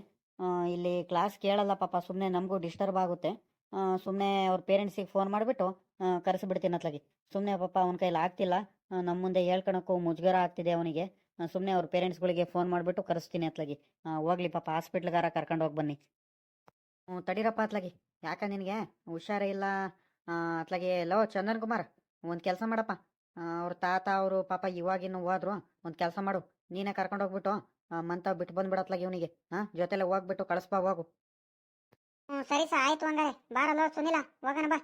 ಇಲ್ಲಿ ಕ್ಲಾಸ್ ಕೇಳಲ್ಲ ಪಾಪ, ಸುಮ್ಮನೆ ನಮಗೂ ಡಿಸ್ಟರ್ಬ್ ಆಗುತ್ತೆ. ಸುಮ್ಮನೆ ಅವ್ರ ಪೇರೆಂಟ್ಸಿಗೆ ಫೋನ್ ಮಾಡಿಬಿಟ್ಟು ಕರೆಸಿಬಿಡ್ತೀನಿ ಅತ್ಲಾಗಿ. ಸುಮ್ಮನೆ ಪಾಪ ಅವನ ಕೈಲಿ ಆಗ್ತಿಲ್ಲ, ನಮ್ಮ ಮುಂದೆ ಹೇಳ್ಕೊಳಕ್ಕೂ ಮುಜುಗರ ಆಗ್ತಿದೆ ಅವನಿಗೆ. ಸುಮ್ಮನೆ ಅವ್ರ ಪೇರೆಂಟ್ಸ್ಗಳಿಗೆ ಫೋನ್ ಮಾಡಿಬಿಟ್ಟು ಕರೆಸ್ತೀನಿ ಅತ್ಲಾಗಿ. ಹೋಗ್ಲಿ ಪಾಪ, ಹಾಸ್ಪಿಟ್ಲ್ಗಾರ ಕರ್ಕೊಂಡು ಹೋಗಿ ಬನ್ನಿ. ತಡೀರಪ್ಪ ಅತ್ಲಾಗಿ, ಯಾಕ ನಿನಗೆ ಹುಷಾರೇ ಇಲ್ಲ? ಅತ್ಲಾಗಿ ಲೋ ಚಂದನ್ ಕುಮಾರ್, ಒಂದು ಕೆಲಸ ಮಾಡಪ್ಪ, ಅವ್ರ ತಾತ ಅವರು ಪಾಪ ಇವಾಗಿನ್ನು ಹೋದ್ರು, ಒಂದು ಕೆಲಸ ಮಾಡು, ನೀನೇ ಕರ್ಕೊಂಡು ಹೋಗ್ಬಿಟ್ಟು ಮಂತಾವ್ ಬಿಟ್ಟು ಬಂದ್ಬಿಡತ್ಲಾಗಿ ಇವನಿಗೆ. ಜೊತೆಲೆ ಹೋಗ್ಬಿಟ್ಟು ಕಳಿಸ್ಬಾ ಹೋಗು. ಹ್ಞೂ ಸರಿ ಸಾ ಆಯ್ತು ಹಂಗಾರೆ. ಬಾರಲ್ಲೋ ಸುನಿಲ, ಹೋಗೋಣ ಬಾ.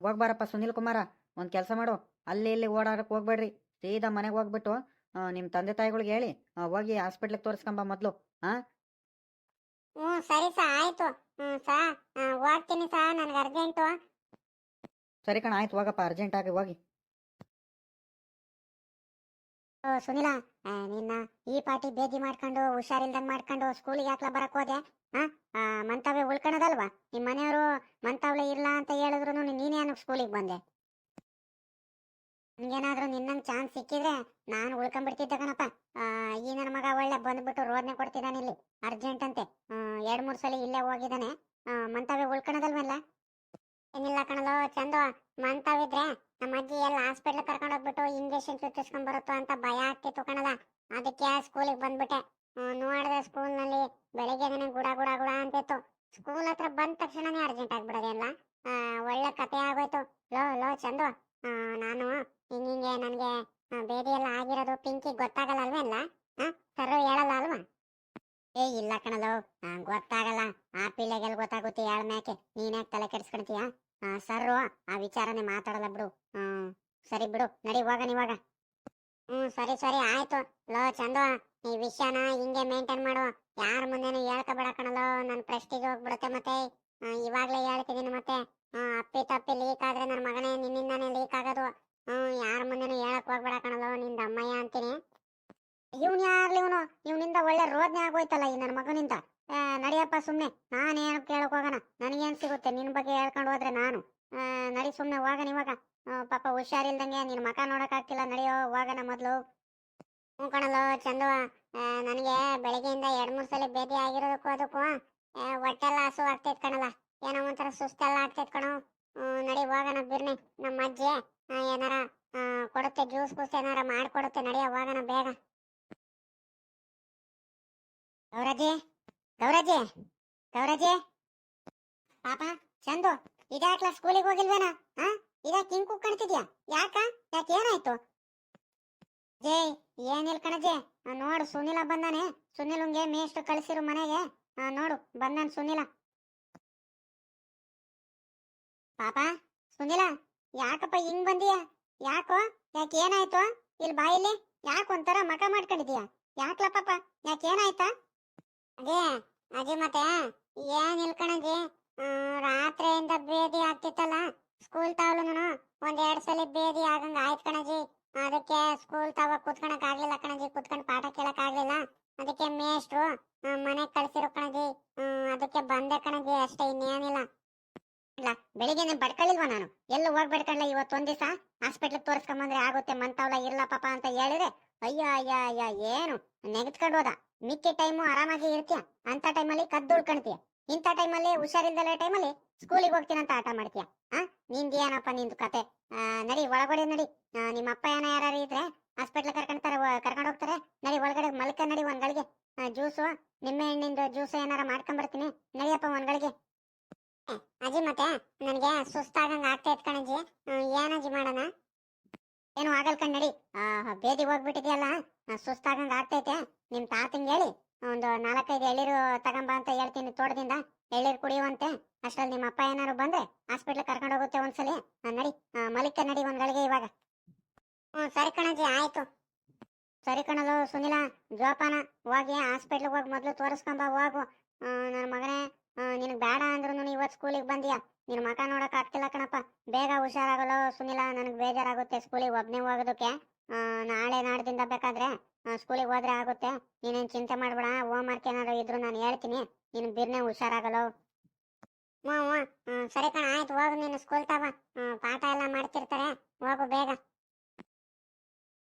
ಹೋಗ್ಬಾರಪ್ಪ ಸುನಿಲ್ ಕುಮಾರ, ಒಂದು ಕೆಲಸ ಮಾಡು, ಅಲ್ಲಿ ಇಲ್ಲಿ ಓಡಾಡಕ್ಕೆ ಹೋಗ್ಬೇಡ್ರಿ, ಸೀದಾ ಮನೆಗೆ ಹೋಗ್ಬಿಟ್ಟು ನಿಮ್ಮ ತಂದೆ ತಾಯಿಗಳಿಗೆ ಹೇಳಿ ಹೋಗಿ ಹಾಸ್ಪಿಟ್ಲಿಗೆ ತೋರಿಸ್ಕೊಂಬ ಮೊದಲು. ಹ್ಞೂ ಸರಿ ಸಾ ಆಯ್ತು. ಸಾ ಹೋಗ್ತೀನಿ ಸಾ, ನನಗೆ ಅರ್ಜೆಂಟು. ಸರಿ ಕಣ, ಆಯ್ತು ಹೋಗಪ್ಪ, ಅರ್ಜೆಂಟಾಗಿ ಹೋಗಿ. ಓ ಸುನಿಲ, ನಿನ್ನ ಈ ಪಾಟಿ ಬೇದಿ ಮಾಡ್ಕೊಂಡು ಹುಷಾರಿಲ್ದಂಗೆ ಮಾಡ್ಕೊಂಡು ಸ್ಕೂಲಿಗೆ ಯಾಕ್ಲ ಬರಕ್ ಹೋದೆ? ಮಂತಾವೆ ಉಳ್ಕೊಳೋದಲ್ವಾ? ನಿಮ್ಮ ಮನೆಯವರು ಮಂತಾವ್ಲೆ ಇಲ್ಲ ಅಂತ ಹೇಳಿದ್ರು ನೀನೇ ಏನಕ್ಕೆ ಸ್ಕೂಲಿಗೆ ಬಂದೆ? ನನಗೇನಾದ್ರೂ ನಿನ್ನಂಗೆ ಚಾನ್ಸ್ ಸಿಕ್ಕಿದ್ರೆ ನಾನು ಉಳ್ಕೊಂಡ್ಬಿಡ್ತಿದ್ದೆ ಕಣಪ್ಪ. ಈ ನನ್ನ ಮಗ ಒಳ್ಳೆ ಬಂದ್ಬಿಟ್ಟು ರೋದನೆ ಕೊಡ್ತಿದ್ದಾನೆ ಇಲ್ಲಿ, ಅರ್ಜೆಂಟ್ ಅಂತೆ. 2-3 ಸಲ ಇಲ್ಲೇ ಹೋಗಿದ್ದಾನೆ. ಮಂತಾವೆ ಉಳ್ಕೊಳೋದಲ್ವಲ್ಲ? ಏನಿಲ್ಲ ಕಣಲೋ ಚಂದು, ಮಂತಾವಿದ್ರೆ ನಮ್ಮ ಅಜ್ಜಿ ಎಲ್ಲ ಹಾಸ್ಪಿಟ್ಲ್ ಕರ್ಕೊಂಡು ಹೋಗ್ಬಿಟ್ಟು ಇಂಜೆಕ್ಷನ್ ಚುಚ್ಚಿಸ್ಕೊಂಡ್ ಬರುತ್ತೋ ಅಂತ ಭಯ ಆಗ್ತಿತ್ತು ಕಣದ, ಅದಕ್ಕೆ ಸ್ಕೂಲಿಗೆ ಬಂದ್ಬಿಟ್ಟೆ. ನೋಡಿದ್ರೆ ಸ್ಕೂಲ್ನಲ್ಲಿ ಬೆಳಿಗ್ಗೆನೆ ಗುಡ ಗುಡ ಗುಡ ಅಂತಿತ್ತು. ಸ್ಕೂಲ್ ಹತ್ರ ಬಂದ ತಕ್ಷಣನೇ ಅರ್ಜೆಂಟ್ ಆಗ್ಬಿಡೋದಿಲ್ಲ. ಒಳ್ಳೆ ಕತೆ ಆಗೋಯ್ತು. ಲೋ ಲೋ ಚಂದು, ನಾನು ಹಿಂಗೆ ನನಗೆ ಬೇದಿ ಎಲ್ಲ ಆಗಿರೋದು ಪಿಂಕಿ ಗೊತ್ತಾಗಲ್ಲ ಅಲ್ವೇಲ್ಲ? ಸರ್ ಹೇಳಲ್ಲ ಅಲ್ವಾ? ಏ ಇಲ್ಲ ಕಣಲೋ, ಗೊತ್ತಾಗಲ್ಲ. ಆ ಪಿಳ್ಳೆಗೆಲ್ ಗೊತ್ತಾಗುತ್ತೆ ಹೇಳ್ಮ್ಯಾಕೆ, ನೀನ್ಯಾಕೆ ತಲೆ ಕೆಡ್ಸ್ಕೊಳ್ತೀಯ? ಸರ್ರು ಆ ವಿಚಾರನೆ ಮಾತಾಡಲ್ಲ ಬಿಡು. ಸರಿ ಬಿಡು, ನಡಿ ಹೋಗಣ ಇವಾಗ. ಸರಿ ಸರಿ ಆಯ್ತು. ಲೋ ಚಂದು, ಈ ವಿಷಯನ ಹಿಂಗೆ ಮೇಂಟೈನ್ ಮಾಡು, ಯಾರ ಮುಂದೆನೂ ಹೇಳ್ಕೊಬೇಡ ಕಣಲೋ, ನನ್ನ ಪ್ರೆಸ್ಟೀಜ್ ಹೋಗ್ಬಿಡುತ್ತೆ ಮತ್ತೆ. ಇವಾಗ್ಲೇ ಹೇಳ್ತಿದ್ದೀನಿ ಮತ್ತೆ. ಅಪ್ಪಿ ತಪ್ಪಿ ಲೀಕ್ ಆದ್ರೆ ನನ್ನ ಮಗನೇ ನಿನ್ನಿಂದಾನೇ ಲೀಕ್ ಆಗೋದು. ಯಾರ ಮುಂದೆನೂ ಹೇಳಕ್ ಹೋಗ್ಬೇಡ ಕಣಲೋ, ನಿಂದ ಅಮ್ಮಯ್ಯ ಅಂತೀನಿ. ಇವನ್ ಯಾರ್ಲಿ ಇವನು? ಇವನಿಂದ ಒಳ್ಳೆ ರೋದನೆ ಆಗೋಯ್ತಲ್ಲ ಈ ನನ್ನ ಮಗನಿಂದ. ನಡಿಯಪ್ಪ ಸುಮ್ನೆ, ನಾನೇನು ಕೇಳಕ್ ಹೋಗೋಣ, ನನಗೇನ್ ಸಿಗುತ್ತೆ ನಿನ್ ಬಗ್ಗೆ ಹೇಳ್ಕೊಂಡು ಹೋದ್ರೆ ನಾನು? ನಡಿ ಸುಮ್ನೆ ಹೋಗೋಣ ಇವಾಗ. ಪಾಪ ಹುಷಾರಿಲ್ದಂಗೆ ನಿನ್ ಮಕ ನೋಡಕ್ ಆಗ್ತಿಲ್ಲ, ನಡಿಯೋ ಹೋಗೋಣ ಮೊದ್ಲು. ಹ್ಞೂ ಕಣಲ್ಲೋ ಚಂದು, ನನಗೆ ಬೆಳಗ್ಗೆಯಿಂದ 2-3 ಸಲ ಭೇಟಿ ಆಗಿರೋದಕ್ಕೂ ಅದಕ್ಕೂ ಹೊಟ್ಟೆಲ್ಲ ಹಸು ಆಗ್ತೈತ್ ಕಣಲ್ಲ, ಏನೋ ಒಂಥರ ಸುಸ್ತೆಲ್ಲ ಆಗ್ತೈತ್ ಕಣೋ. ನಡಿ ಹೋಗೋಣ ಬಿರ್ನಿ, ನಮ್ಮ ಅಜ್ಜಿ ಏನಾರ ಕೊಡುತ್ತೆ, ಜ್ಯೂಸ್ ಗೂಸ್ ಏನಾರ ಮಾಡ್ಕೊಡುತ್ತೆ, ನಡಿಯೋ ಹೋಗೋಣ ಬೇಗ. ಗೌರಜ್ಜಿ, ಗೌರಜ್ಜಿ, ಗೌರಜ್ಜಿ. ಪಾಪ ಚಂದು, ಇದ್ಯಾಕ್ಲ ಸ್ಕೂಲಿಗೆ ಹೋಗಿಲ್ವೇನ? ಇದ್ಯಾಕೆ ಹಿಂಗ್ ಕುಕ್ಕಣ್ತಿದ್ಯಾ? ಯಾಕೆ ಏನಾಯ್ತು? ಜೇ ಏನಿಲ್ ಕಣಜೆ, ನೋಡು ಸುನಿಲ ಬಂದಾನೆ. ಸುನಿಲಂಗೆ ಮೇಷ್ಟು ಕಳಿಸಿರು ಮನೆಗೆ. ನೋಡು ಬಂದಾನ ಸುನಿಲ. ಪಾಪ ಸುನಿಲ, ಯಾಕಪ್ಪ ಹಿಂಗ್ ಬಂದಿಯ? ಯಾಕೋ, ಯಾಕೆ ಏನಾಯ್ತು? ಇಲ್ಲಿ ಬಾಯಿಲಿ ಯಾಕೆ ಒಂಥರ ಮಕ ಮಾಡ್ಕೊಂಡಿದೀಯ? ಯಾಕ್ಲ ಪಾಪ, ಯಾಕೆ ಏನಾಯ್ತಾ? ಅದೇ ಅಜ್ಜಿ ಮತ್ತೆ ಏನಿಲ್ ಕಣಜಿ, ರಾತ್ರಿಯಿಂದ ಬೇದಿ ಆಗ್ತಿತ್ತಲ್ಲ ಸ್ಕೂಲ್ ತಾವಲುನು, 1-2 ಸಲ ಬೇದಿ ಆಗಂಗ ಆಯ್ತು ಕಣಜಿ. ಅದಕ್ಕೆ ಸ್ಕೂಲ್ ತಾವ ಕುತ್ಕೊಳಕ್ ಆಗ್ಲಿಲ್ಲ ಕಣಜಿ, ಕುತ್ಕೊಂಡ್ ಪಾಠ ಕೇಳಕ್ ಆಗ್ಲಿಲ್ಲ. ಅದಕ್ಕೆ ಮೇಷ್ಟ್ರು ಮನೆಗ್ ಕಳ್ಸಿರೋ ಕಣಜಿ. ಅದಕ್ಕೆ ಅದಕ್ಕೆ ಬಂದೆ ಕಣಜಿ ಅಷ್ಟೇ, ಇನ್ನೇನಿಲ್ಲ. ಇಲ್ಲ ಬೆಳಿಗ್ಗೆ ಬಡ್ಕೊಳ್ಳಿಲ್ವಾ ನಾನು? ಎಲ್ಲೂ ಹೋಗಿ ಬಡ್ಕೊಳ್ಳ. ಇವತ್ತು ಒಂದ್ ದಿವಸ ಹಾಸ್ಪಿಟ್ಲಿಗೆ ತೋರಿಸ್ಕೊಂಬಂದ್ರೆ ಆಗುತ್ತೆ ಮಂತವಲ್ಲ ಇಲ್ಲ ಪಾಪ ಅಂತ ಹೇಳಿದ್ರೆ ಅಯ್ಯ ಅಯ್ಯ ಅಯ್ಯ ಏನು ನೆಗೆದ್ಕೊಂಡು ಹೋದ. ಮಿಕ್ಕಿ ಟೈಮು ಆರಾಮಾಗಿ ಇರ್ತೀಯ, ಅಂತ ಟೈಮಲ್ಲಿ ಕದ್ದು ಉಳ್ಕೊಳ್ತೀಯ. ಇಂಥ ಟೈಮಲ್ಲಿ ಹುಷಾರಿಲ್ದಲ್ಲ ಟೈಮಲ್ಲಿ ಸ್ಕೂಲಿಗೆ ಹೋಗ್ತೀನಂತ ಆಟ ಮಾಡ್ತೀಯ. ನಿಂದೇನಪ್ಪ ನಿಂದು ಕತೆ? ನಡಿ ಒಳಗಡೆ ನಡಿ. ನಿಮ್ಮ ಅಪ್ಪ ಏನೋ ಯಾರು ಇದ್ರೆ ಹಾಸ್ಪಿಟ್ಲ್ ಕರ್ಕೊಂಡು ಹೋಗ್ತಾರೆ. ನಡಿ ಒಳಗಡೆ ಮಲ್ಕ ನಡಿ. ಒಂದ್ ಗಳಿಗೆ ಜ್ಯೂಸು, ನಿಮ್ಮೆ ಹಣ್ಣಿಂದು ಜ್ಯೂಸ್ ಏನಾರ ಮಾಡ್ಕೊಂಬರ್ತೀನಿ. ನಡಿಯಪ್ಪ ಒಂದ್ ಗಳಿಗೆ. ಅಜ್ಜಿ ಮತ್ತೆ ನನಗೆ ಸುಸ್ತಾಗಂಗ ಆಗ್ತಾ ಇತ್ತು ಕಣಜ್ಜಿ. ಏನಜ್ಜಿ ಮಾಡೋಣ? ಏನು ಆಗಲ್ ಕಣ್ ನಡಿ. ಬೇದಿ ಹೋಗ್ಬಿಟ್ಟಿದ್ಯಲ್ಲ, ಸುಸ್ತಾಗಂಗ ಆಗ್ತೈತೆ. ನಿಮ್ ತಾತಂಗೆ ಹೇಳಿ ಒಂದು 4-5 ಎಳ್ಳೀರು ತಗೊಂಬ ಅಂತ ಹೇಳ್ತೀನಿ ತೋಟದಿಂದ. ಎಳ್ಳೀರು ಕುಡಿಯುವಂತೆ. ಅಷ್ಟ್ರಲ್ಲಿ ನಿಮ್ಮ ಅಪ್ಪ ಏನಾರು ಬಂದ್ರೆ ಹಾಸ್ಪಿಟ್ಲ್ ಕರ್ಕೊಂಡು ಹೋಗುತ್ತೆ ಒಂದ್ಸಲಿ. ನಡಿ ಮಲಿಕ ನಡಿ ಒಂದ್ ಗಳಿಗೆ ಇವಾಗ. ಸರಿ ಕಣಜ್ಜಿ ಆಯ್ತು. ಸರಿ ಕಣಲು ಸುನಿಲ, ಜೋಪಾನ ಹೋಗಿ ಹಾಸ್ಪಿಟ್ಲಿಗೆ ಹೋಗಿ ಮೊದ್ಲು ತೋರಿಸ್ಕೊಂಬ ಹೋಗು. ನನ್ನ ಮಗನೇ, ನಿನಗೆ ಬೇಡ ಅಂದ್ರೂ ಇವತ್ತು ಸ್ಕೂಲಿಗೆ ಬಂದಿಯಾ. ನಿನ್ನ ಮಕ ನೋಡಕ್ ಆಗ್ತಿಲ್ಲ ಕಣಪ್ಪ. ಬೇಗ ಹುಷಾರಾಗಲ್ಲ ಸುನಿಲ, ನನಗೆ ಬೇಜಾರಾಗುತ್ತೆ ಸ್ಕೂಲಿಗೆ ಒಬ್ಬನೇ ಹೋಗೋದಕ್ಕೆ. ನಾಳೆ ನಾಡ್ದಿಂದ ಬೇಕಾದ್ರೆ ಸ್ಕೂಲಿಗೆ ಹೋದ್ರೆ ಆಗುತ್ತೆ. ನೀನೇನು ಚಿಂತೆ ಮಾಡ್ಬೇಡ. ಹೋಮ್ ವರ್ಕ್ ಏನಾದ್ರು ಇದ್ರು ನಾನು ಹೇಳ್ತೀನಿ. ನೀನು ಬಿರ್ನೆ ಹುಷಾರಾಗಲ್ಲ. ಹ್ಞೂ ಸರಿ ಕಣ ಆಯ್ತು. ಹೋಗು ನೀನು ಸ್ಕೂಲ್ ತವ. ಪಾಠ ಎಲ್ಲ ಮಾಡ್ತಿರ್ತಾರೆ, ಹೋಗು ಬೇಗ.